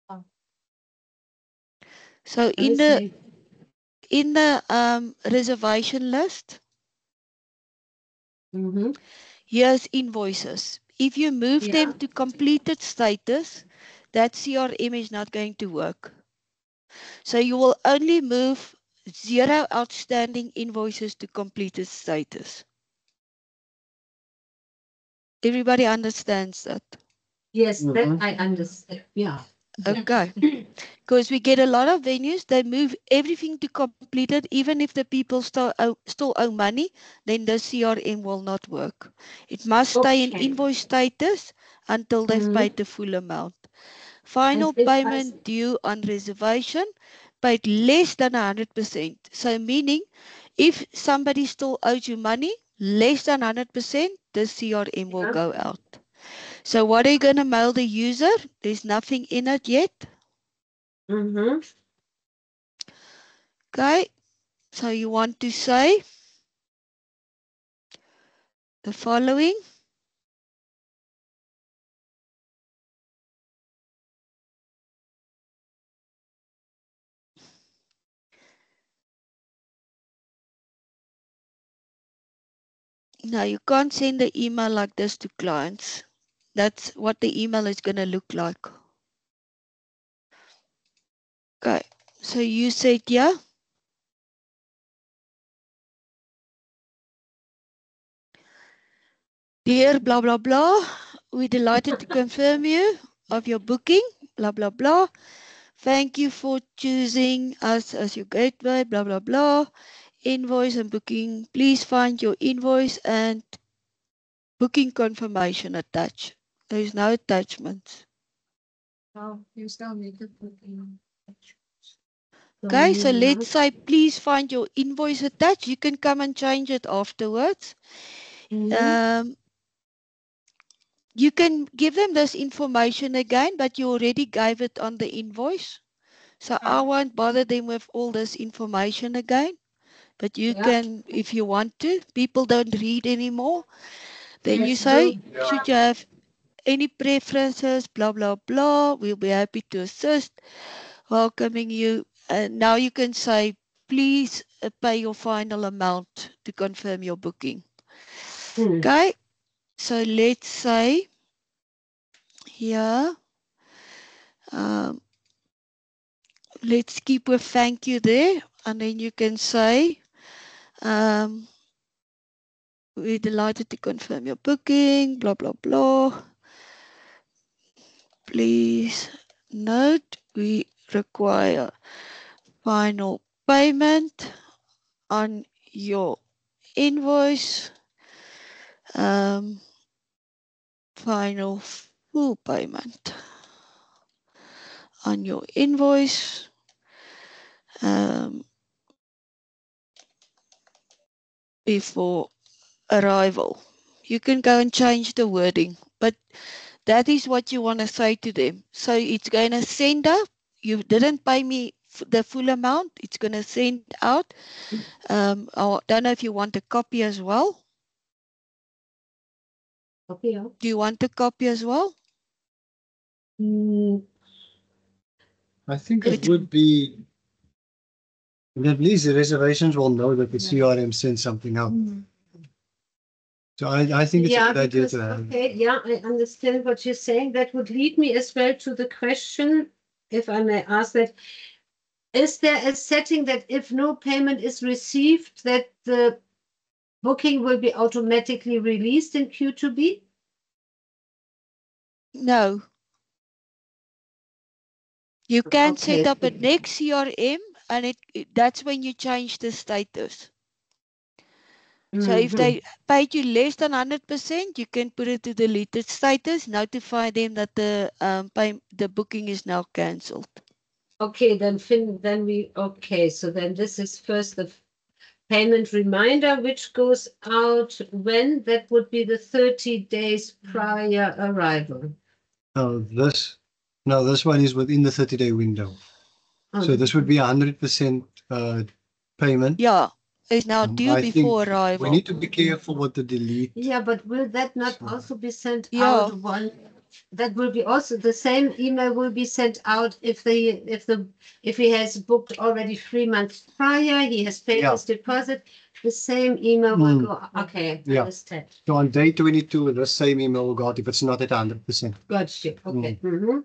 Oh. So in the reservation list, here's invoices. If you move them to completed status, that CRM is not going to work. So you will only move 0 outstanding invoices to completed status. Everybody understands that? Yes, that I understand. Yeah. Okay. Because we get a lot of venues, they move everything to completed, even if the people still owe money, then the CRM will not work. It must stay in invoice status until they've paid the full amount. Final payment due on reservation, paid less than 100%. So meaning, if somebody still owes you money, less than 100%, the CRM will go out. So what are you going to mail the user? There's nothing in it yet. Okay, so you want to say the following. Now you can't send the email like this to clients. That's what the email is going to look like. Okay, so you said, yeah. Dear blah, blah, blah, we're delighted to confirm you of your booking, blah, blah, blah. Thank you for choosing us as your gateway, blah, blah, blah. Invoice and booking. Please find your invoice and booking confirmation attached. There is no attachments. Oh, you still need to put in. Okay, so let's say please find your invoice attached. You can come and change it afterwards. You can give them this information again, but you already gave it on the invoice. So I won't bother them with all this information again. But you can, if you want to. People don't read anymore. Then you say, should you have any preferences, blah, blah, blah. We'll be happy to assist. Welcoming you. And now you can say, please pay your final amount to confirm your booking. Okay. So let's say here, let's keep with thank you there. And then you can say, we're delighted to confirm your booking, blah, blah, blah. Please note we require final payment on your invoice. Final full payment on your invoice. Before arrival. You can go and change the wording, but that is what you want to say to them. So it's going to send up. You didn't pay me the full amount. It's going to send out. I don't know if you want a copy as well. Okay. Do you want a copy as well? I think it would be, at least the reservations will know that the CRM sent something out. So I think it's a good idea to have. Okay, yeah, I understand what you're saying. That would lead me as well to the question, if I may ask that, is there a setting that if no payment is received, that the booking will be automatically released in Q2B? No. You can set up a next CRM and that's when you change the status. So if they paid you less than 100%, you can put it to deleted status, notify them that the booking is now cancelled. Okay, then so then this is first the payment reminder, which goes out when? That would be the 30 days prior arrival. Oh, this No, this one is within the 30-day window. So this would be 100% payment. Yeah, it's now due I think before we arrival. need to be careful with the delete. Yeah, but will that not So- also be sent Yeah. out one? That will be also the same email will be sent out if he has booked already 3 months prior, he has paid Yeah. his deposit, the same email will Mm. go. Okay, Yeah. understand. So on day 22, the same email will go out if it's not at 100%. Got you. Okay. Mhm.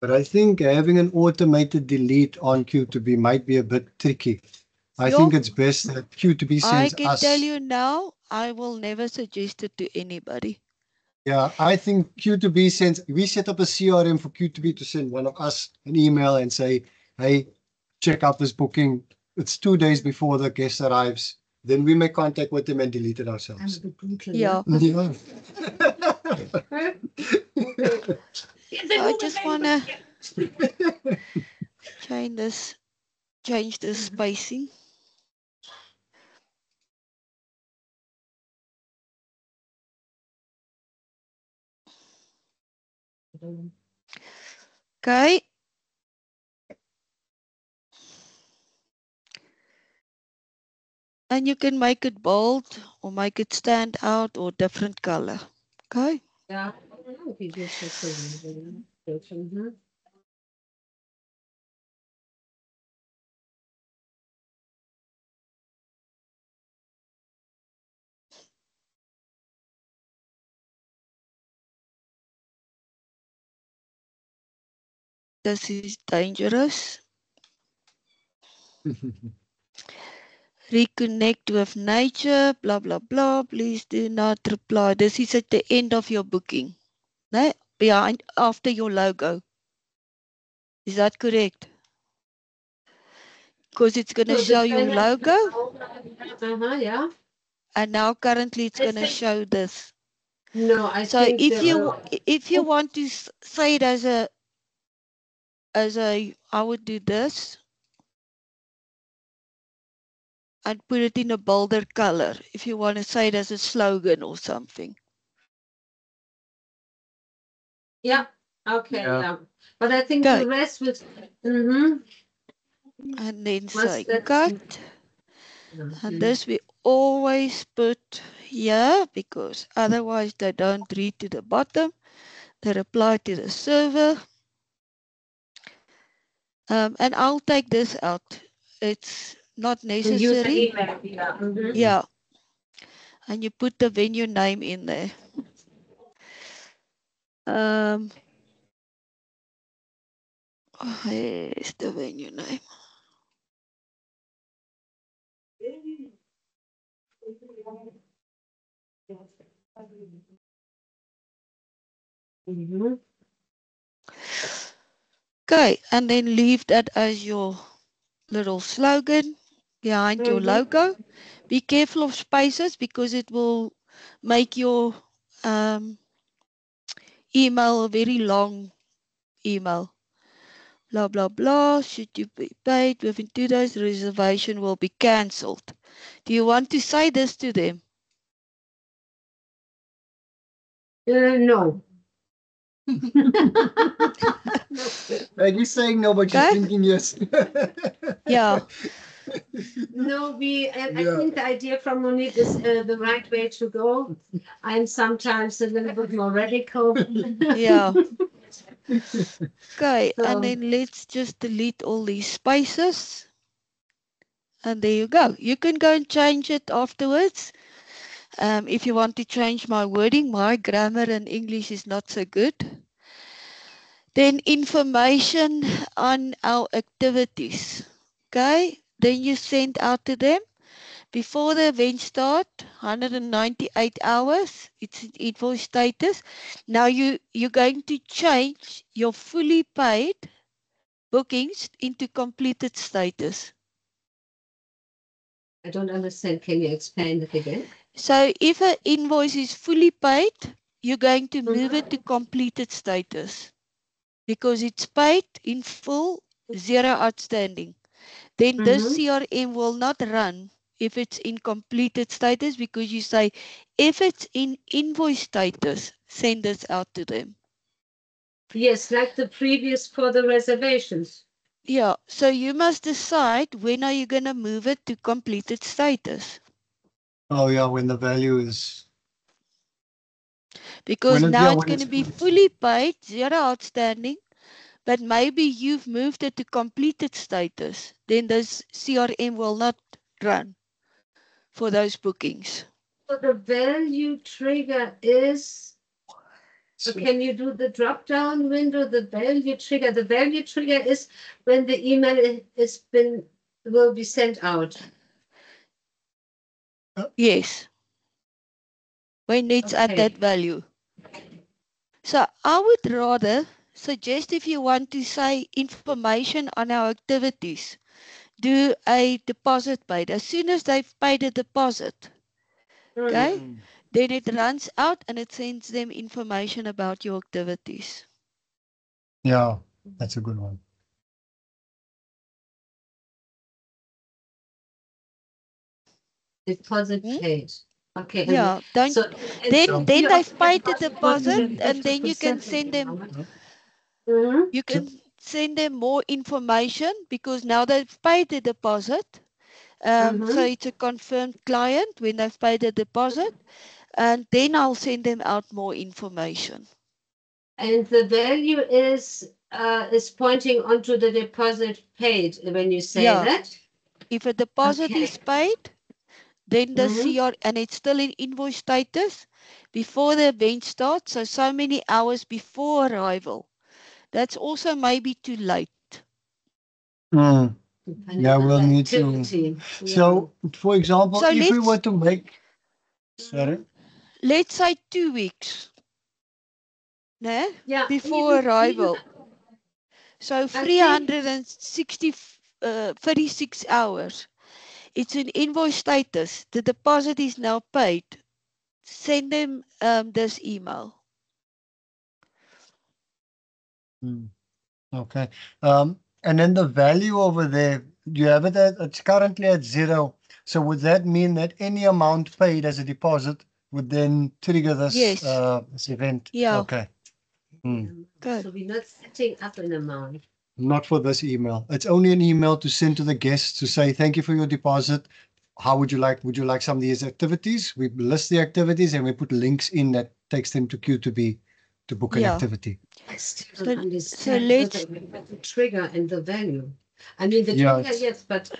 But I think having an automated delete on Q2B might be a bit tricky. I Yeah. think it's best that Q2B I sends can us. tell you now, I will never suggest it to anybody. Yeah, I think Q2B sends, we set up a CRM for Q2B to send one of us an email and say, hey, check out this booking. It's 2 days before the guest arrives. Then we make contact with them and delete it I'm a ourselves. bit brutal. Yeah. Yeah. I just wanna change this spacing. Okay. And you can make it bold or make it stand out or different color. Okay. Yeah. Okay, just a second. Mhm. This is dangerous. Reconnect with nature, blah, blah, blah. Please do not reply. This is at the end of your booking. No? Behind, after your logo. Is that correct? Because it's going to So show the your logo. Yeah. And now currently it's I going to think- show this. No, I So think if you want to say it as a, I would do this and put it in a bolder color. If you want to say it as a slogan or something. Yeah. Okay. Yeah. Yeah. But I think Okay. the rest was. Mm-hmm. And then Must say that- cut. And this we always put here because otherwise they don't read to the bottom. They reply to the server. And I'll take this out. It's not necessary. Yeah. Mhm. Yeah. And you put the venue name in there. Here's the venue name. Mhm. Okay, and then leave that as your little slogan behind your logo. Be careful of spaces because it will make your email a very long email. Blah, blah, blah. Should you be paid within 2 days, the reservation will be cancelled. Do you want to say this to them? No. He's saying no, but she's Okay. thinking yes. Yeah. No, I Yeah. think the idea from Monique is the right way to go. I'm sometimes a little bit more radical. Yeah. Okay, So- and then let's just delete all these spaces. And there you go. You can go and change it afterwards. If you want to change my wording, my grammar in English is not so good. Then information on our activities. Okay, then you send out to them. Before the event start, 198 hours, it's invoice status. Now you're going to change your fully paid bookings into completed status. I don't understand. Can you explain it again? So if an invoice is fully paid, you're going to move it to completed status because it's paid in full, zero outstanding. Then this CRM will not run if it's in completed status, because you say, if it's in invoice status, send this out to them. Yes, like the previous for the reservations. Yeah, so you must decide when are you going to move it to completed status. Oh yeah, when the value is Because when it, now yeah, it's when going to it's be fully paid, zero outstanding, but maybe you've moved it to completed status. Then this CRM will not run for those bookings. So the value trigger is, so can you do the drop down window, the value trigger? The value trigger is when the email will be sent out. Yes. When it's at Okay. that value. So I would rather suggest, if you want to say information on our activities, do a deposit paid. As soon as they've paid a deposit, okay, then it runs out and it sends them information about your activities. yeah, that's a good one. Deposit paid. Okay. and Yeah, don't so, then you they've paid the also deposit put and then you can 50% send them Mhm. you can send them more information because now they've paid the deposit. So it's a confirmed client when they've paid the deposit, and then I'll send them out more information. And the value is pointing onto the deposit paid when you say Yeah. that. If a deposit Okay. is paid, then the Mhm. CR, and it's still in invoice status before the event starts, so many hours before arrival. That's also maybe too late. Mm. Depending Yeah, on we'll the need to. activity. So, for example, So if we were to make, sorry, let's say 2 weeks, né? Yeah, Before arrival. So I think 36 hours. It's in invoice status. The deposit is now paid. Send them this email. okay. And then the value over there, you have it at, it's currently at 0. So would that mean that any amount paid as a deposit would then trigger this, Yes. this event? Yeah. Okay. Good. So we're not setting up an amount. Not for this email. It's only an email to send to the guests to say, thank you for your deposit. How would you like some of these activities? We list the activities and we put links in that takes them to Q2B to book an activity. I still don't So understand let's, the trigger and the value. I mean, the Yeah, trigger, yes, but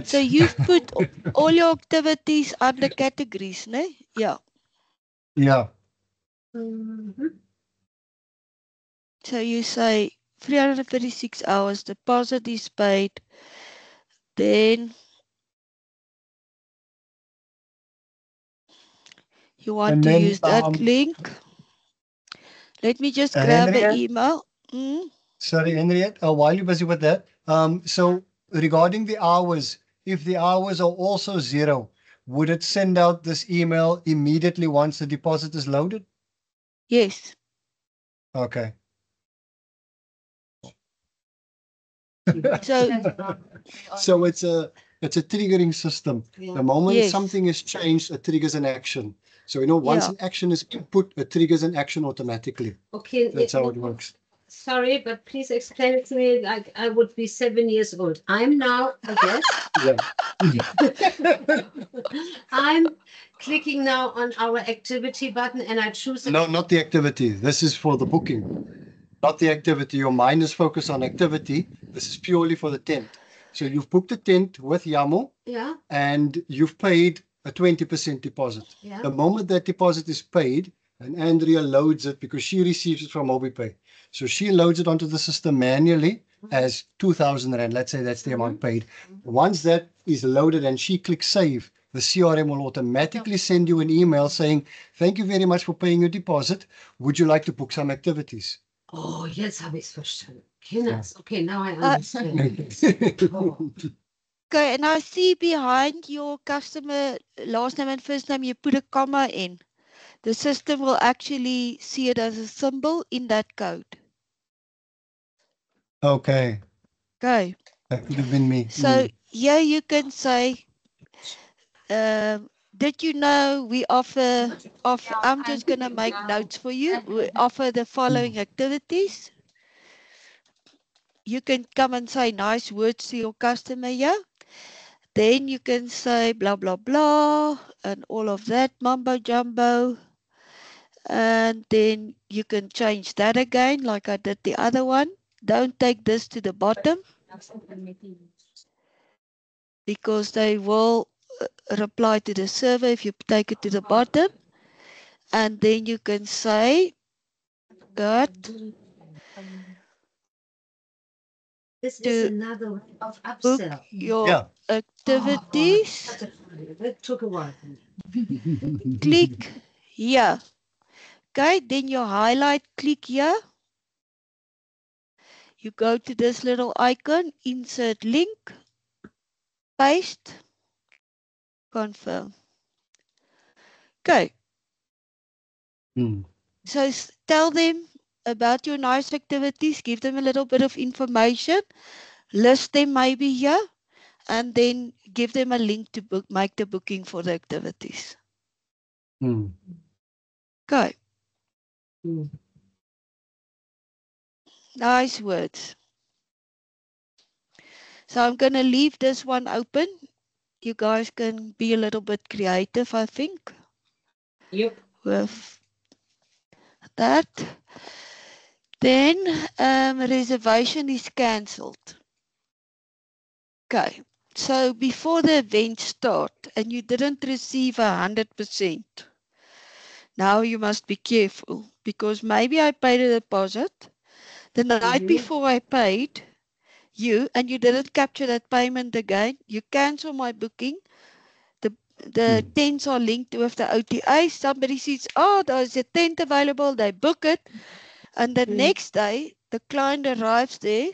so you've put all your activities under categories, ne? Yeah. yeah. So you say 336 hours, deposit is paid. Then you want And to then, use that link. Let me just grab an Henriette, email. sorry, Henriette, while you're busy with that, so regarding the hours, if the hours are also 0, would it send out this email immediately once the deposit is loaded? Yes. Okay. So it's a triggering system. The moment Yes. something is changed, it triggers an action. So once an action is input, it triggers an action automatically. okay. That's how it works. Sorry, but please explain it to me like I would be 7 years old. I'm now, I guess. I'm clicking now on our activity button and I choose. No, not the activity. This is for the booking, not the activity. Your mind is focused on activity. This is purely for the tent. So you've booked a tent with Yamo. Yeah. And you've paid a 20% deposit. Yeah. The moment that deposit is paid, and Andrea loads it because she receives it from MobiPay. So she loads it onto the system manually as 2,000 Rand. Let's say that's the amount paid. Once that is loaded and she clicks save, the CRM will automatically send you an email saying, thank you very much for paying your deposit. Would you like to book some activities? Oh, jetzt habe ich es verstanden. Kinders. Okay, now I understand. Okay, and I see behind your customer last name and first name, you put a comma in. The system will actually see it as a symbol in that code. Okay. Okay. That could have been me. So here you can say, did you know we offer, I'm just going to make notes for you. We offer the following activities. You can come and say nice words to your customer here. Then you can say blah, blah, blah, and all of that mumbo jumbo. And then you can change that again, like I did the other one. Don't take this to the bottom, because they will reply to the server if you take it to the bottom. And then you can say that This is another way of book upsell. your activities. That took a while. Click here. Okay, then you highlight, click here. You go to this little icon, insert link, paste, confirm. Okay. So tell them about your nice activities, give them a little bit of information, list them maybe here, and then give them a link to book, make the booking for the activities. Okay. Nice words. So I'm going to leave this one open. You guys can be a little bit creative, I think. Yep. With that. Then reservation is cancelled. Okay. So before the event start and you didn't receive 100%, now you must be careful, because maybe I paid a deposit. The night before I paid you and you didn't capture that payment again, you cancel my booking. The tents are linked with the OTA. Somebody says, oh, there's a tent available. They book it. And the next day, the client arrives there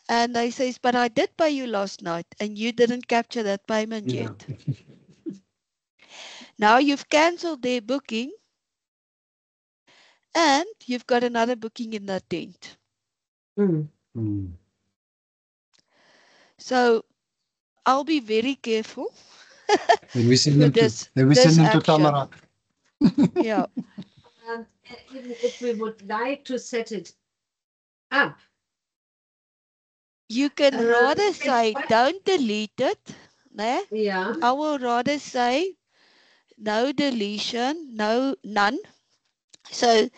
and they says, but I did pay you last night and you didn't capture that payment yet. Now you've cancelled their booking and you've got another booking in that tent. So I'll be very careful. Then we send them to Tamara. Yeah. Even if we would like to set it up, you can rather say don't delete it. Né? Yeah. I will rather say no deletion, none. So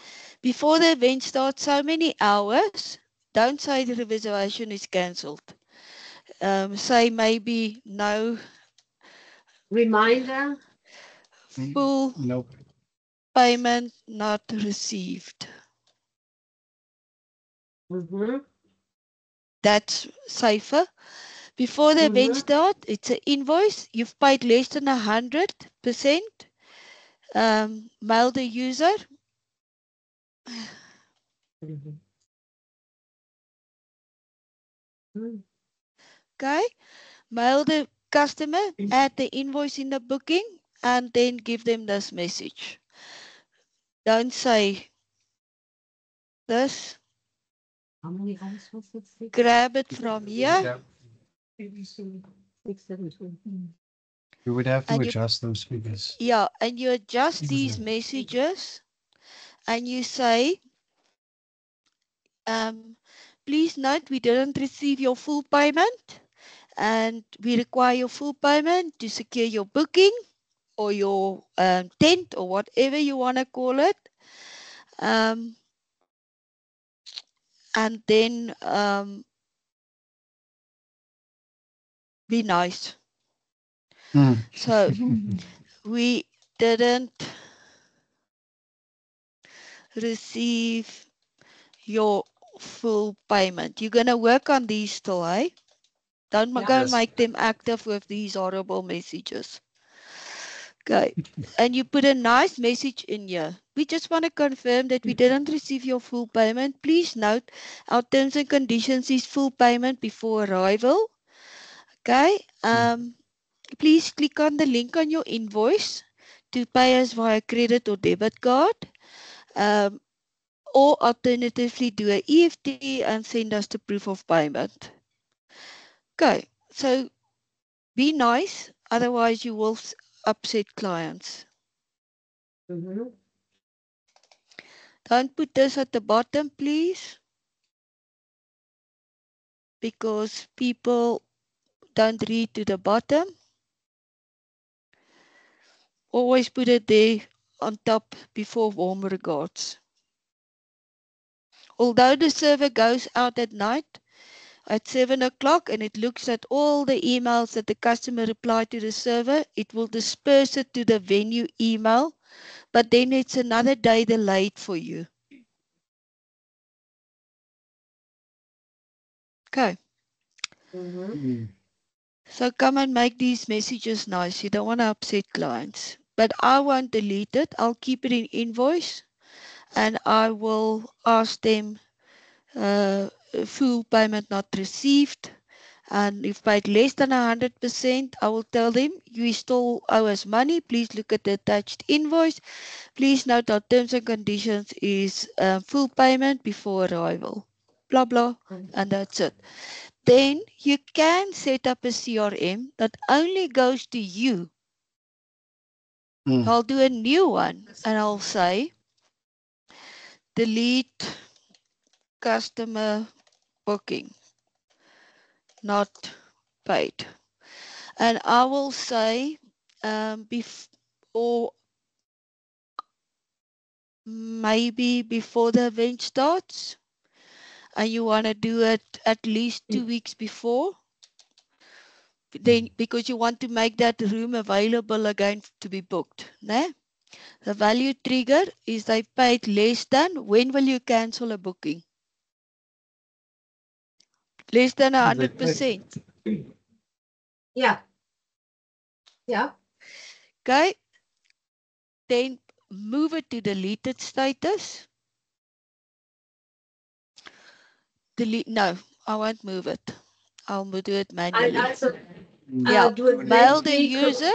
before the event starts, so many hours, don't say the reservation is cancelled. Say maybe no reminder, full payment not received. That's safer. Before the event start, it's an invoice. You've paid less than 100%. Mail the user. Okay. Mail the customer, add the invoice in the booking, and then give them this message. Don't say this. How many hours was it? Grab it from here. We would have to adjust those figures. Yeah, and you adjust these messages and you say, please note we didn't receive your full payment and we require your full payment to secure your booking or your tent or whatever you want to call it. And then be nice. So we didn't receive your full payment. You're going to work on these still, eh? Don't go and make them active with these horrible messages. Okay. And you put a nice message in here. We just want to confirm that we didn't receive your full payment. Please note our terms and conditions is full payment before arrival. Okay. Please click on the link on your invoice to pay us via credit or debit card. Or alternatively do an EFT and send us the proof of payment. Okay, so be nice, otherwise you will upset clients. Mhm. Don't put this at the bottom, please, because people don't read to the bottom. Always put it there on top before warm regards. Although the server goes out at night at 7 o'clock and it looks at all the emails that the customer replied to the server, it will disperse it to the venue email, but then it's another day delayed for you. Okay. Mm. So come and make these messages nice. You don't want to upset clients. But I won't delete it. I'll keep it in invoice and I will ask them full payment not received. And if paid less than 100%, I will tell them you still owe us money. Please look at the attached invoice. Please note our terms and conditions is full payment before arrival. Blah, blah. And that's it. Then you can set up a CRM that only goes to you. Mm. I'll do a new one and I'll say delete customer booking, not paid. And I will say or maybe before the event starts, and you want to do it at least 2 weeks before, then because you want to make that room available again to be booked. Né? The value trigger is they paid less than. When will you cancel a booking? Less than 100%. Yeah. Yeah. Okay. Then move it to deleted status. Delete. No, I won't move it. I'll do it I manually. also Yeah. do it Mail the very user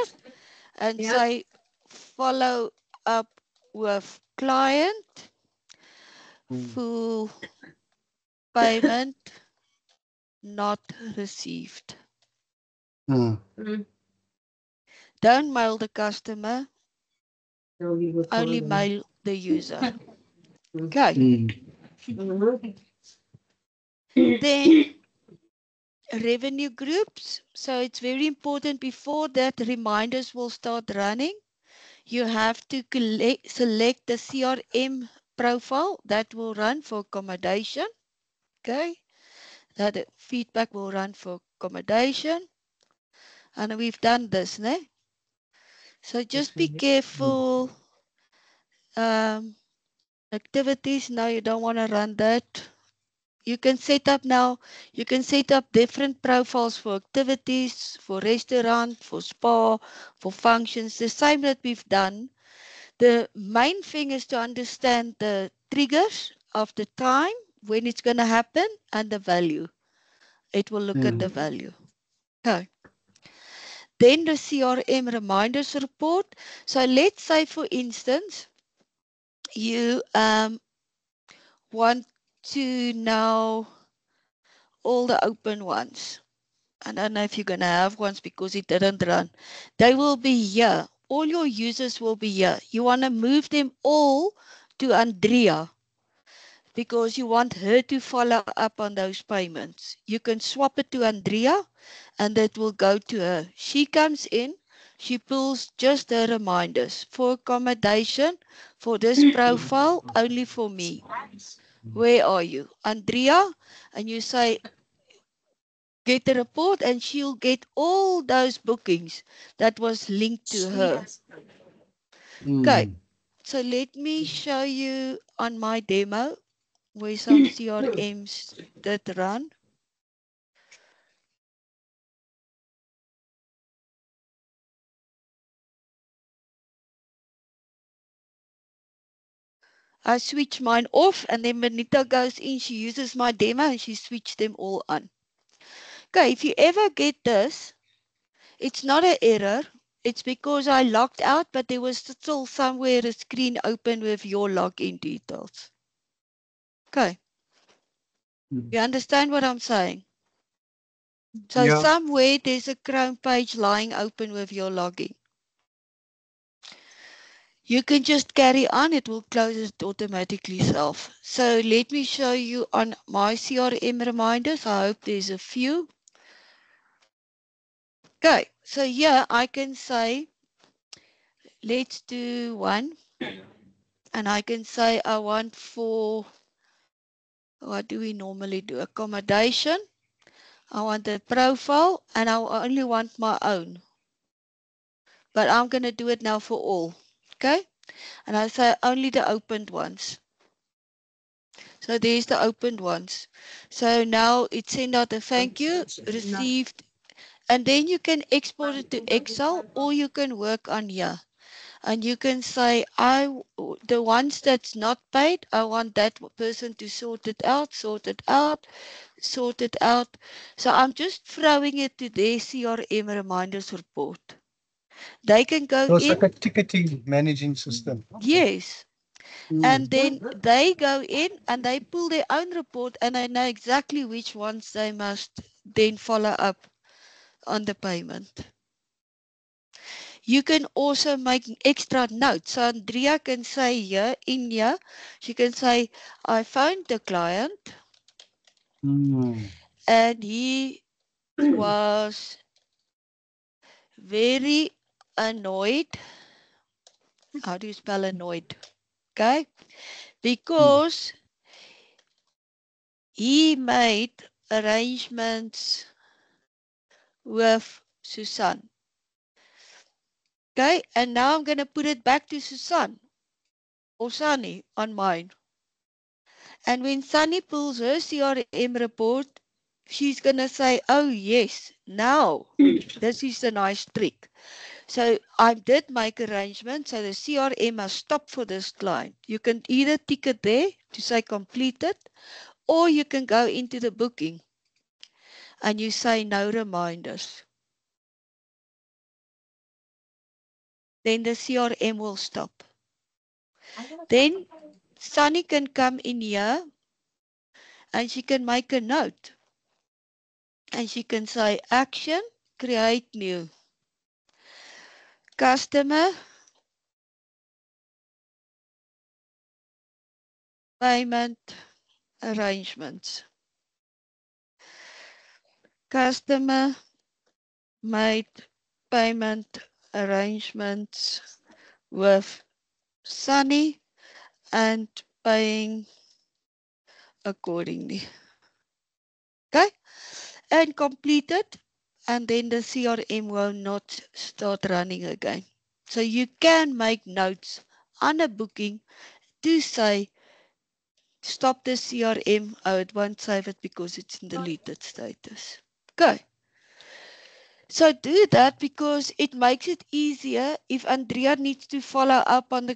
and Yeah. say follow up with client, full payment not received. Mm. Mm. Don't mail the customer, No, you would only follow. mail the user. Okay. Mm. Then revenue groups. So it's very important before that reminders will start running. You have to select the CRM profile that will run for accommodation. Okay. That feedback will run for accommodation. And we've done this, né? So just be careful. Activities, no, you don't want to run that. You can set up now, you can set up different profiles for activities, for restaurant, for spa, for functions, the same that we've done. The main thing is to understand the triggers of the time, when it's going to happen, and the value. It will look at the value. Okay. Then the CRM reminders report. So let's say, for instance, you want to know all the open ones. I don't know if you're going to have ones because it didn't run. They will be here. All your users will be here. You want to move them all to Andrea because you want her to follow up on those payments. You can swap it to Andrea and it will go to her. She comes in, she pulls just the reminders for accommodation, for this profile, only for me. Where are you? Andrea, and you say, get the report and she'll get all those bookings that was linked to her. Okay, so let me show you on my demo where some CRMs did run. I switch mine off and then Benita goes in, she uses my demo and she switched them all on. Okay, if you ever get this, it's not an error. It's because I logged out, but there was still somewhere a screen open with your login details. Okay. You understand what I'm saying? So Yeah. somewhere there's a Chrome page lying open with your login. You can just carry on, it will close it automatically self. So let me show you on my CRM reminders. I hope there's a few. Okay, so here I can say, let's do one. And I can say I want for, what do we normally do? Accommodation. I want a profile and I only want my own. But I'm going to do it now for all. Okay? And I say only the opened ones. So there's the opened ones. So now it sent out a thank you, received, and then you can export it to Excel or you can work on here. And you can say, the ones that's not paid, I want that person to sort it out, sort it out, sort it out. So I'm just throwing it to their CRM reminders report. They can go So it's in. like a ticketing managing system. Yes. And then they go in and they pull their own report and they know exactly which ones they must then follow up on the payment. You can also make extra notes. So Andrea can say here, in here, she can say, I found the client and he was very annoyed. How do you spell annoyed? Okay. Because he made arrangements with Susan. Okay, and now I'm going to put it back to Susan or Sunny on mine. And when Sunny pulls her CRM report, she's going to say, oh yes, now this is a nice trick. So I did make arrangements, so the CRM must stop for this client. You can either tick it there to say completed, or you can go into the booking and you say no reminders. Then the CRM will stop. Then Sunny can come in here and she can make a note. And she can say action, create new. Customer, payment, arrangements. Customer made payment arrangements with Sunny and paying accordingly. Okay, and complete it, and then the CRM will not start running again. So you can make notes on a booking to say stop the CRM. Oh, it won't save it because it's in deleted status. Okay. So do that because it makes it easier if Andrea needs to follow up on the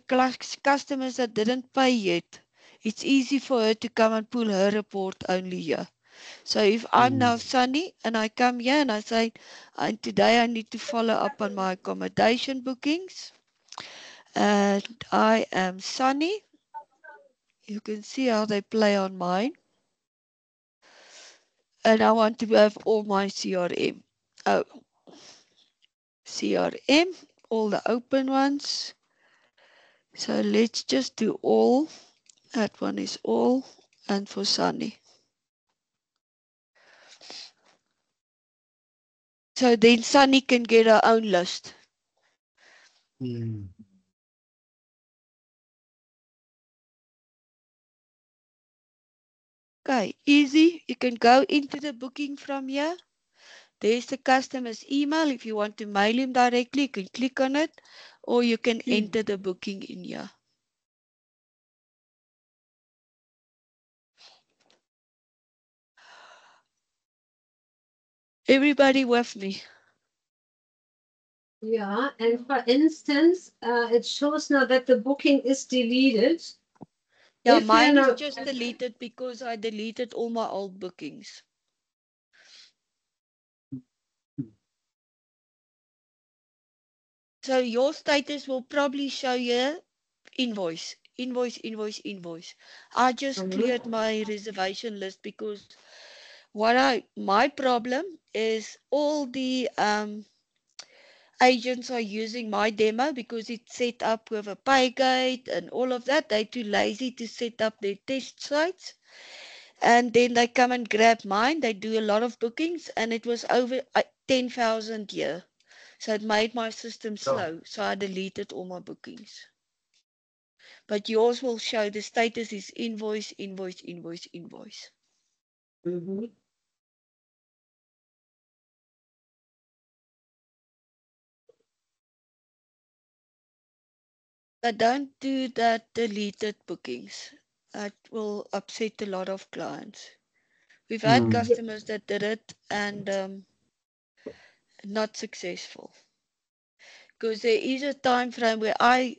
customers that didn't pay yet. It's easy for her to come and pull her report only here. So if I'm now Sunny and I come here and I say, today I need to follow up on my accommodation bookings. And I am Sunny. You can see how they play on mine. And I want to have all my CRM. Oh, CRM, all the open ones. So let's just do all. That one is all. And for Sunny. So then Sunny can get her own list. Okay, easy. You can go into the booking from here. There's the customer's email. If you want to mail him directly, you can click on it, or you can enter the booking in here. Everybody with me? Yeah, and for instance, it shows now that the booking is deleted. Yeah, mine is just deleted because I deleted all my old bookings. So your status will probably show you invoice. I just cleared my reservation list because My problem is all the agents are using my demo because it's set up with a Pygate and all of that. They're too lazy to set up their test sites. And then they come and grab mine. They do a lot of bookings and it was over 10,000 a year. So it made my system slow. So I deleted all my bookings. But yours will show the status is invoice, invoice, invoice, invoice. Mhm. But don't do that deleted bookings. That will upset a lot of clients. We've had customers that did it and not successful. Because there is a time frame where I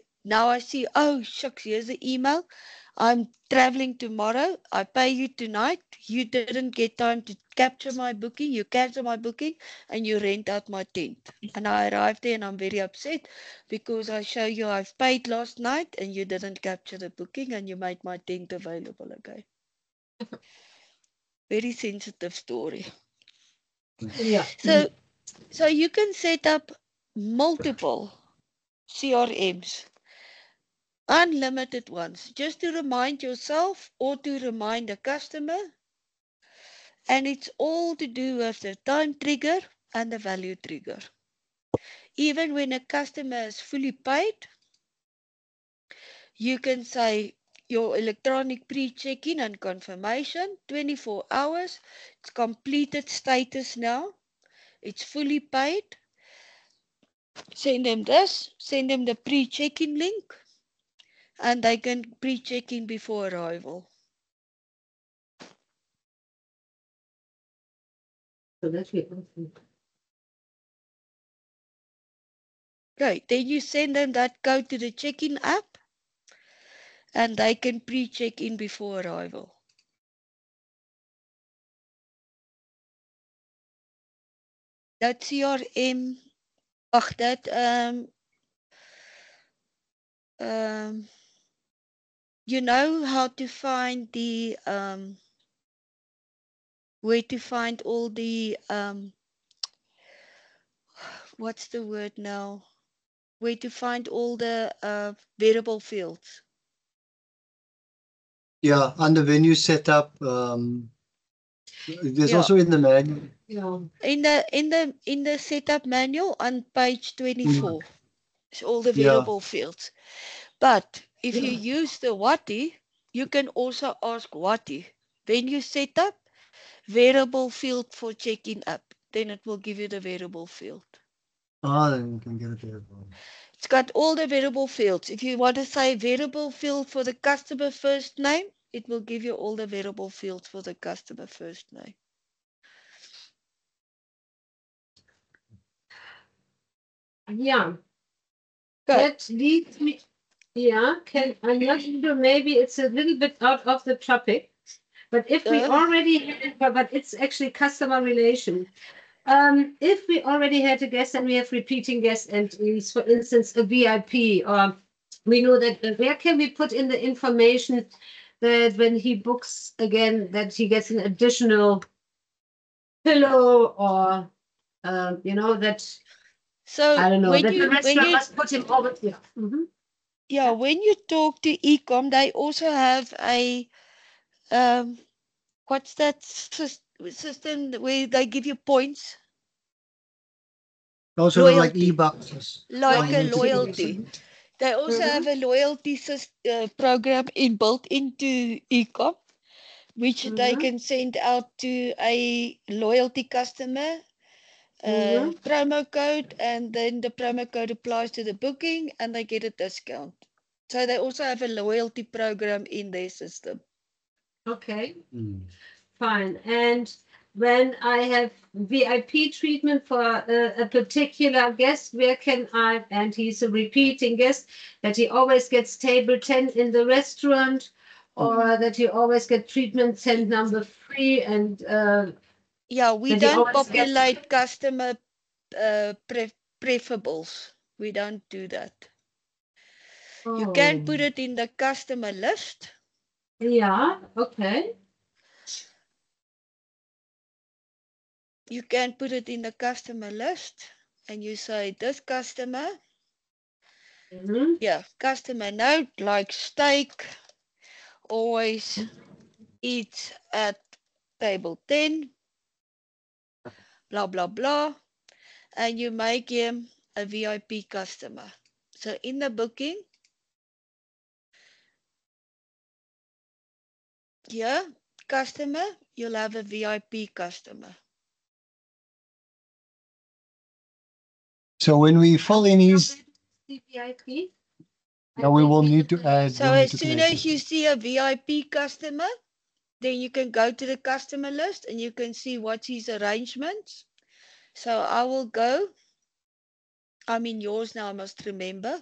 see, oh shucks, here's the email. I'm traveling tomorrow. I pay you tonight. You didn't get time to capture my booking. You cancel my booking and you rent out my tent. And I arrived there and I'm very upset because I show you I've paid last night and you didn't capture the booking and you made my tent available again. Very sensitive story. Yeah. So you can set up multiple CRMs. Unlimited ones, just to remind yourself or to remind a customer. And it's all to do with the time trigger and the value trigger. Even when a customer is fully paid, you can say your electronic pre-check-in and confirmation, 24 hours. It's completed status now. It's fully paid. Send them this, send them the pre-check-in link, and they can pre-check in before arrival. So that's awesome. Right, then you send them that code to the check-in app and they can pre-check in before arrival. That CRM, you know how to find the, where to find all the, what's the word now? Where to find all the variable fields. Yeah, under venue setup, there's also in the manual. Yeah. In the setup manual on page 24, it's all the variable fields. But if you use the Wati, you can also ask Wati. When you set up variable field for check-in app, then it will give you the variable field. Then you can get it there. It's got all the variable fields. If you want to say variable field for the customer first name, it will give you all the variable fields for the customer first name. Yeah. Good. That leads me. Yeah, I'm not sure, maybe it's a little bit out of the topic, but if we already, but it's actually customer relation. If we already had a guest and we have repeating guest entries, for instance, a VIP, or we know that where can we put in the information that when he books again, that he gets an additional pillow or, that, So I don't know, when that the you restaurant must put him over here. yeah, when you talk to Ecom, they also have a what's that system where they give you points? Also like e-boxes. Like a loyalty. They also have a loyalty program inbuilt into Ecom, which they can send out to a loyalty customer promo code, and then the promo code applies to the booking and they get a discount. So they also have a loyalty program in their system. Okay, fine. And when I have VIP treatment for a particular guest, where can I, and he's a repeating guest, that he always gets table 10 in the restaurant, or that he always get treatment 10 number 3, and yeah, we don't populate customer preferables. We don't do that. You can put it in the customer list. Yeah, okay. you can put it in the customer list and you say this customer, yeah, customer note like steak, always eats at table 10, blah, blah, blah. And you make him a VIP customer. So in the booking, yeah, customer, you'll have a VIP customer. So when we fill in his, VIP. now we will need to add. So we'll need as to soon create as you see a VIP customer, then you can go to the customer list and you can see what's his arrangements. So I will go. I'm in yours now, I must remember.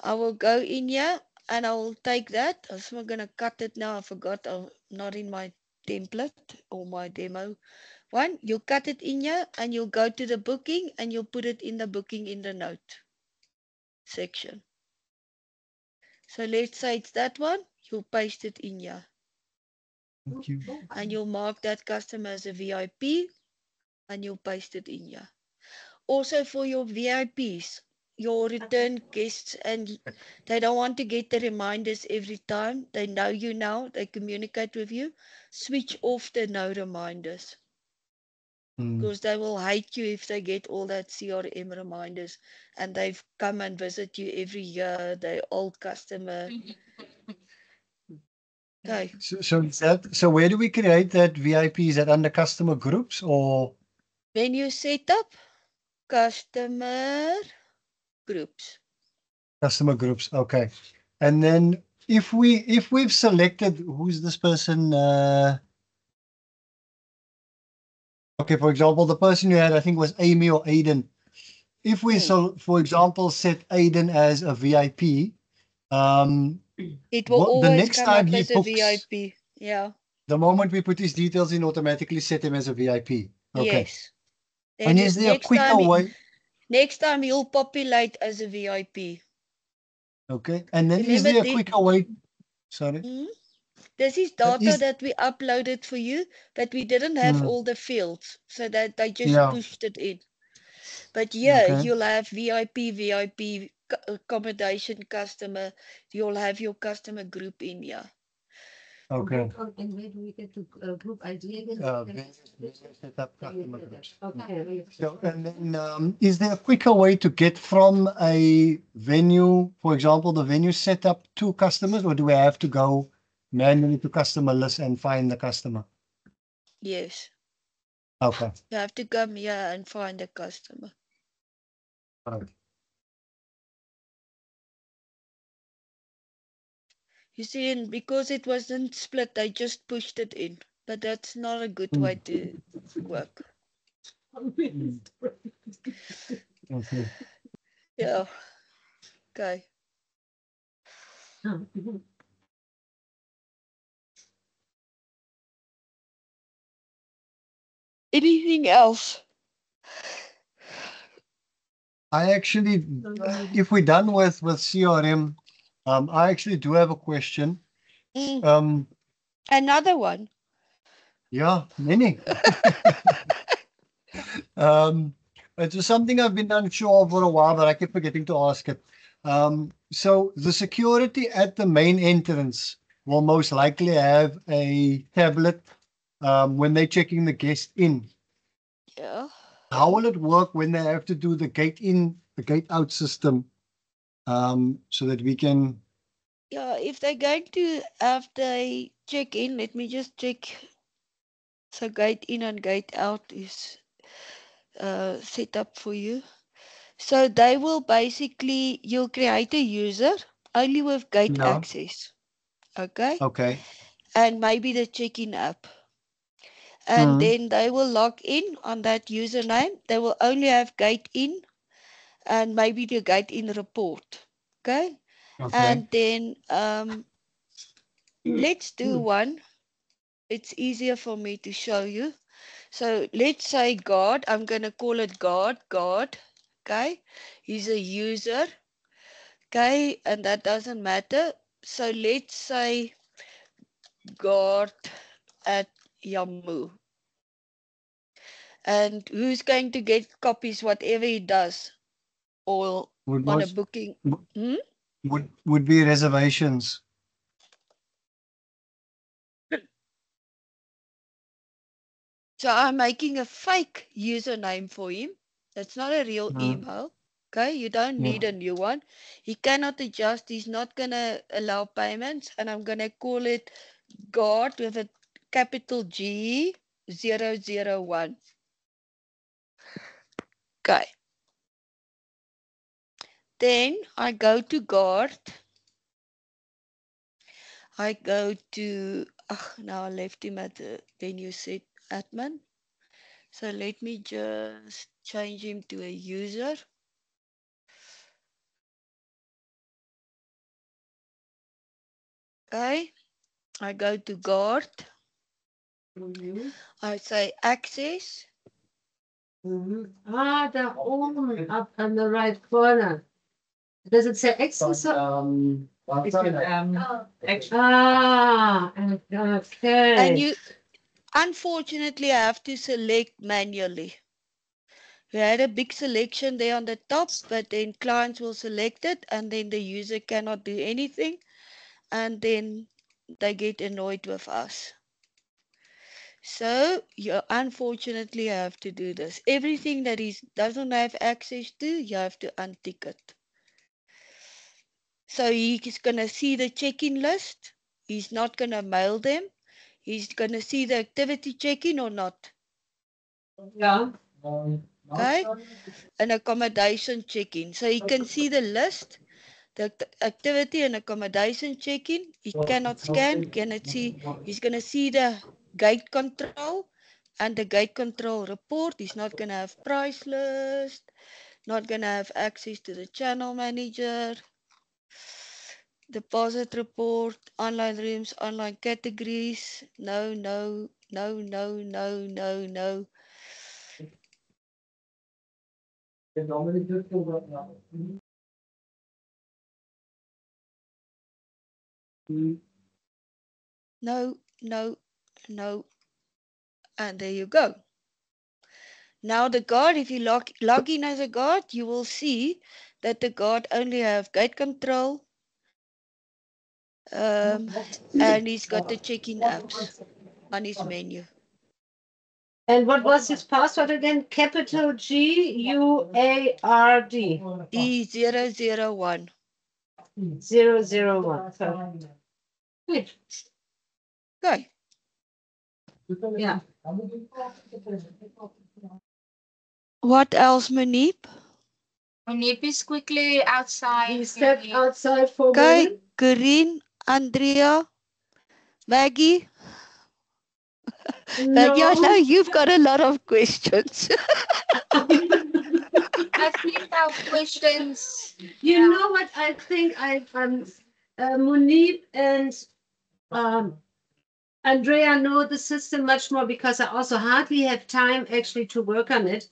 I will go in here and I will take that. I'm going to cut it now. I forgot I'm not in my template or my demo one. You'll cut it in here and you'll go to the booking and you'll put it in the booking in the note section. So let's say it's that one. You'll paste it in here. Thank you. And you'll mark that customer as a VIP and you'll paste it in here. Also for your VIPs, your return guests, and they don't want to get the reminders every time. They know you now, they communicate with you. Switch off the no reminders because they will hate you if they get all that CRM reminders and they've come and visit you every year. They're old customer. Okay. So where do we create that VIP? Is that under customer groups or? Menu setup, customer groups. Customer groups, okay. And then if we've selected who's this person, okay, for example, the person you had, I think was Amy or Aiden. If we so for example set Aiden as a VIP, it will the always next come time up he as a books, VIP. Yeah. the moment we put his details in, automatically set him as a VIP. Okay. Yes. And is there a quicker way? Next time you'll populate as a VIP. Okay. And then is Remember there a quicker way? Sorry. This is data that we uploaded for you, but we didn't have all the fields, so that they just pushed it in. But yeah, you'll have VIP accommodation customer. You'll have your customer group in here. Okay. And where do we get to group ID again? Set up customer groups. Okay. So, and then is there a quicker way to get from a venue, for example, the venue setup to customers, or do we have to go manually to customer list and find the customer? Yes. Okay. You have to come here and find the customer. Okay. You see, and because it wasn't split, they just pushed it in. But that's not a good way to work. Okay. Yeah. Okay. Anything else? I actually, if we're done with CRM, I actually do have a question. Another one. Yeah, many. It's just something I've been unsure of for a while, but I keep forgetting to ask it. So the security at the main entrance will most likely have a tablet when they're checking the guest in. Yeah. How will it work when they have to do the gate in, the gate out system, so that we can? Yeah, if they're going to have the check in, let me just check. So gate in and gate out is set up for you. So they will basically, you'll create a user only with gate access. Okay. Okay. And maybe the check-in app. And then they will log in on that username. They will only have gate in and maybe the gate in report. Okay. And then let's do one. It's easier for me to show you. So let's say God, I'm going to call it God, okay? He's a user, okay? And that doesn't matter. So let's say God at Yahoo. And who's going to get copies, whatever he does, or Would on a most- booking? would be reservations. So I'm making a fake username for him. That's not a real Mm. email. Okay, you don't Yeah. need a new one. He cannot adjust. He's not going to allow payments. And I'm going to call it God with a capital G 001. Okay. Then I go to guard. I go to, now I left him at the venue set admin. So let me just change him to a user. Okay. I go to guard. I say access. Ah, the home up on the right corner. Does it say access? Okay. And you, unfortunately, I have to select manually. We had a big selection there on the top, but then clients will select it and then the user cannot do anything. And then they get annoyed with us. So you unfortunately have to do this. Everything that he doesn't have access to, you have to untick it. So he's going to see the check-in list. He's not going to mail them. He's going to see the activity check-in or not. Yeah. Okay. An accommodation check-in. So he can see the list, the activity and accommodation check-in. He cannot scan, cannot see. He's going to see the gate control and the gate control report. He's not going to have price list, not going to have access to the channel manager, deposit report, online rooms, online categories. No, no, no, no, no, no, no. No, no, no. And there you go. Now the guard, if you log in as a guard, you will see that the guard only have gate control, and he's got the check-in apps on his menu. And what was his password again? Capital G-U-A-R-D. E001. 001. Good. Okay. Yeah. What else, Manip? Manip is quickly outside. He stepped outside for a Okay, moment. Corinne, Andrea, Maggie. Maggie, I know No. you've got a lot of questions. I think our questions. You know what I think? Munib and Andrea know the system much more because I also hardly have time actually to work on it.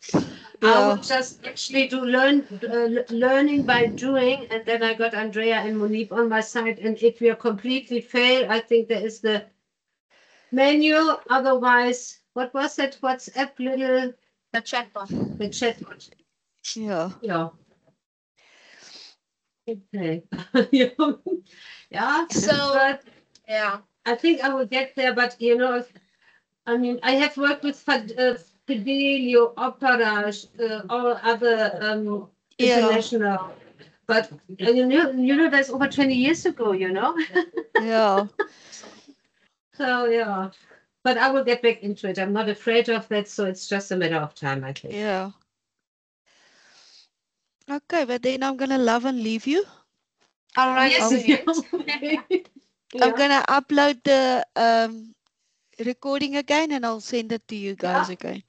I would just actually do learning by doing, and then I got Andrea and Munib on my side. And if we are completely fail, I think there is the menu. Otherwise, what was that WhatsApp little? The chatbot. The chatbot. Yeah. Yeah. Okay. Yeah. So, but yeah. I think I will get there, but I mean, I have worked with Fidelio, Opera, all other international, but you know, that's over 20 years ago, Yeah. So yeah, but I will get back into it. I'm not afraid of that, so it's just a matter of time, I think. Yeah. Okay, but then I'm gonna love and leave you. All right. Yes, I'm gonna upload the recording again and I'll send it to you guys again.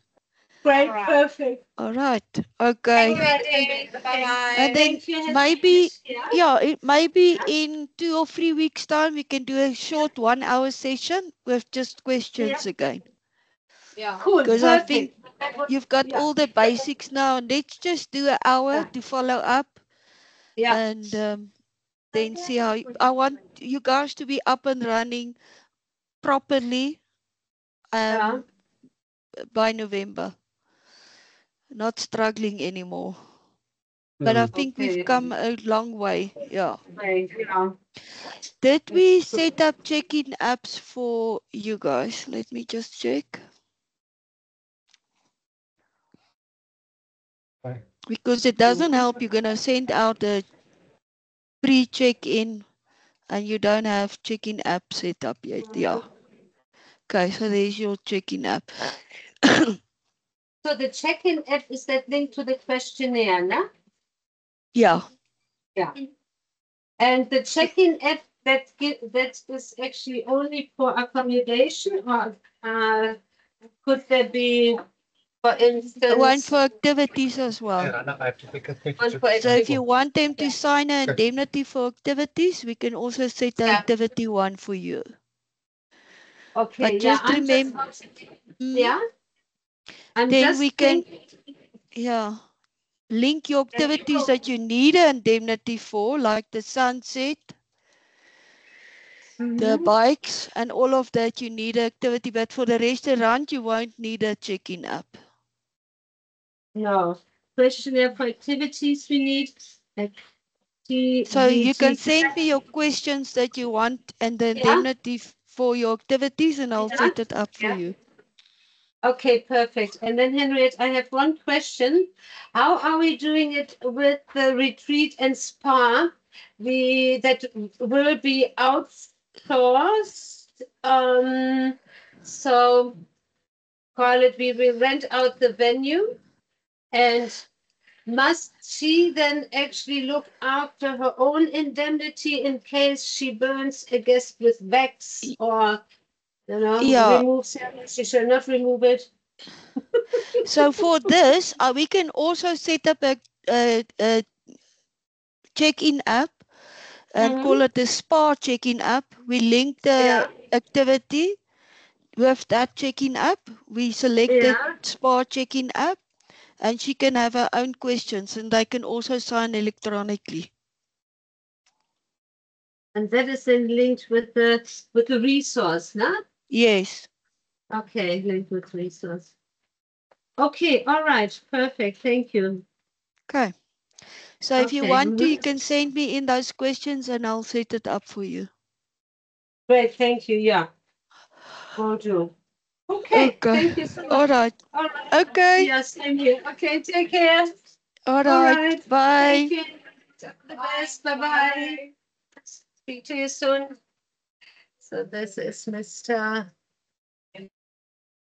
Great, Alright. perfect. All right. Okay. Bye-bye. And then maybe, maybe in 2 or 3 weeks' time, we can do a short 1-hour session with just questions again. Yeah. Cool. Because I think you've got Yeah. all the basics now. And let's just do an hour to follow up. Yeah. And then see how I want you guys to be up and running properly by November. not struggling anymore. But I think Okay. we've come a long way. Yeah. Right, yeah. Did we set up check-in apps for you guys? Let me just check. Right. Because it doesn't help. You're going to send out a pre-check-in and you don't have check-in app set up yet. Yeah. Okay, so there's your check-in app. So the check-in app, is that linked to the questionnaire, no? Yeah. Yeah. And the check-in app, that is actually only for accommodation, or could there be, for instance, One for activities as well. I have to pick a picture. one for So if you activities? want them to sign an indemnity for activities, we can also set the Yeah. activity one for you. Okay, But yeah, just remember, yeah. I'm then just we can, link your activities that you need an indemnity for, like the sunset, the bikes, and all of that you need an activity. But for the restaurant, you won't need a check-in app. No. Questionnaire for activities we need. So you can send me your questions that you want and the indemnity for your activities, and I'll set it up for you. Okay, perfect. And then, Henriette, I have one question. How are we doing it with the retreat and spa? That will be outsourced. So, Scarlett, we will rent out the venue, and must she then actually look after her own indemnity in case she burns a guest with wax, or removes it? She shall not remove it. So for this, we can also set up a check-in app and call it the spa check-in app. We link the activity with that check-in app. We select the spa check-in app, and she can have her own questions, and they can also sign electronically. And that is then linked with the resource, no? Yes. Okay, linked with resource. Okay, all right, perfect. Thank you. Okay. So if you want to, you can send me in those questions, and I'll set it up for you. Great, thank you. Yeah, will do. Okay, thank you so much. All right. All right. Okay. Yes, thank you. Okay, take care. All right. Bye. Thank you. The best. Bye-bye. Speak to you soon. So this is Mr.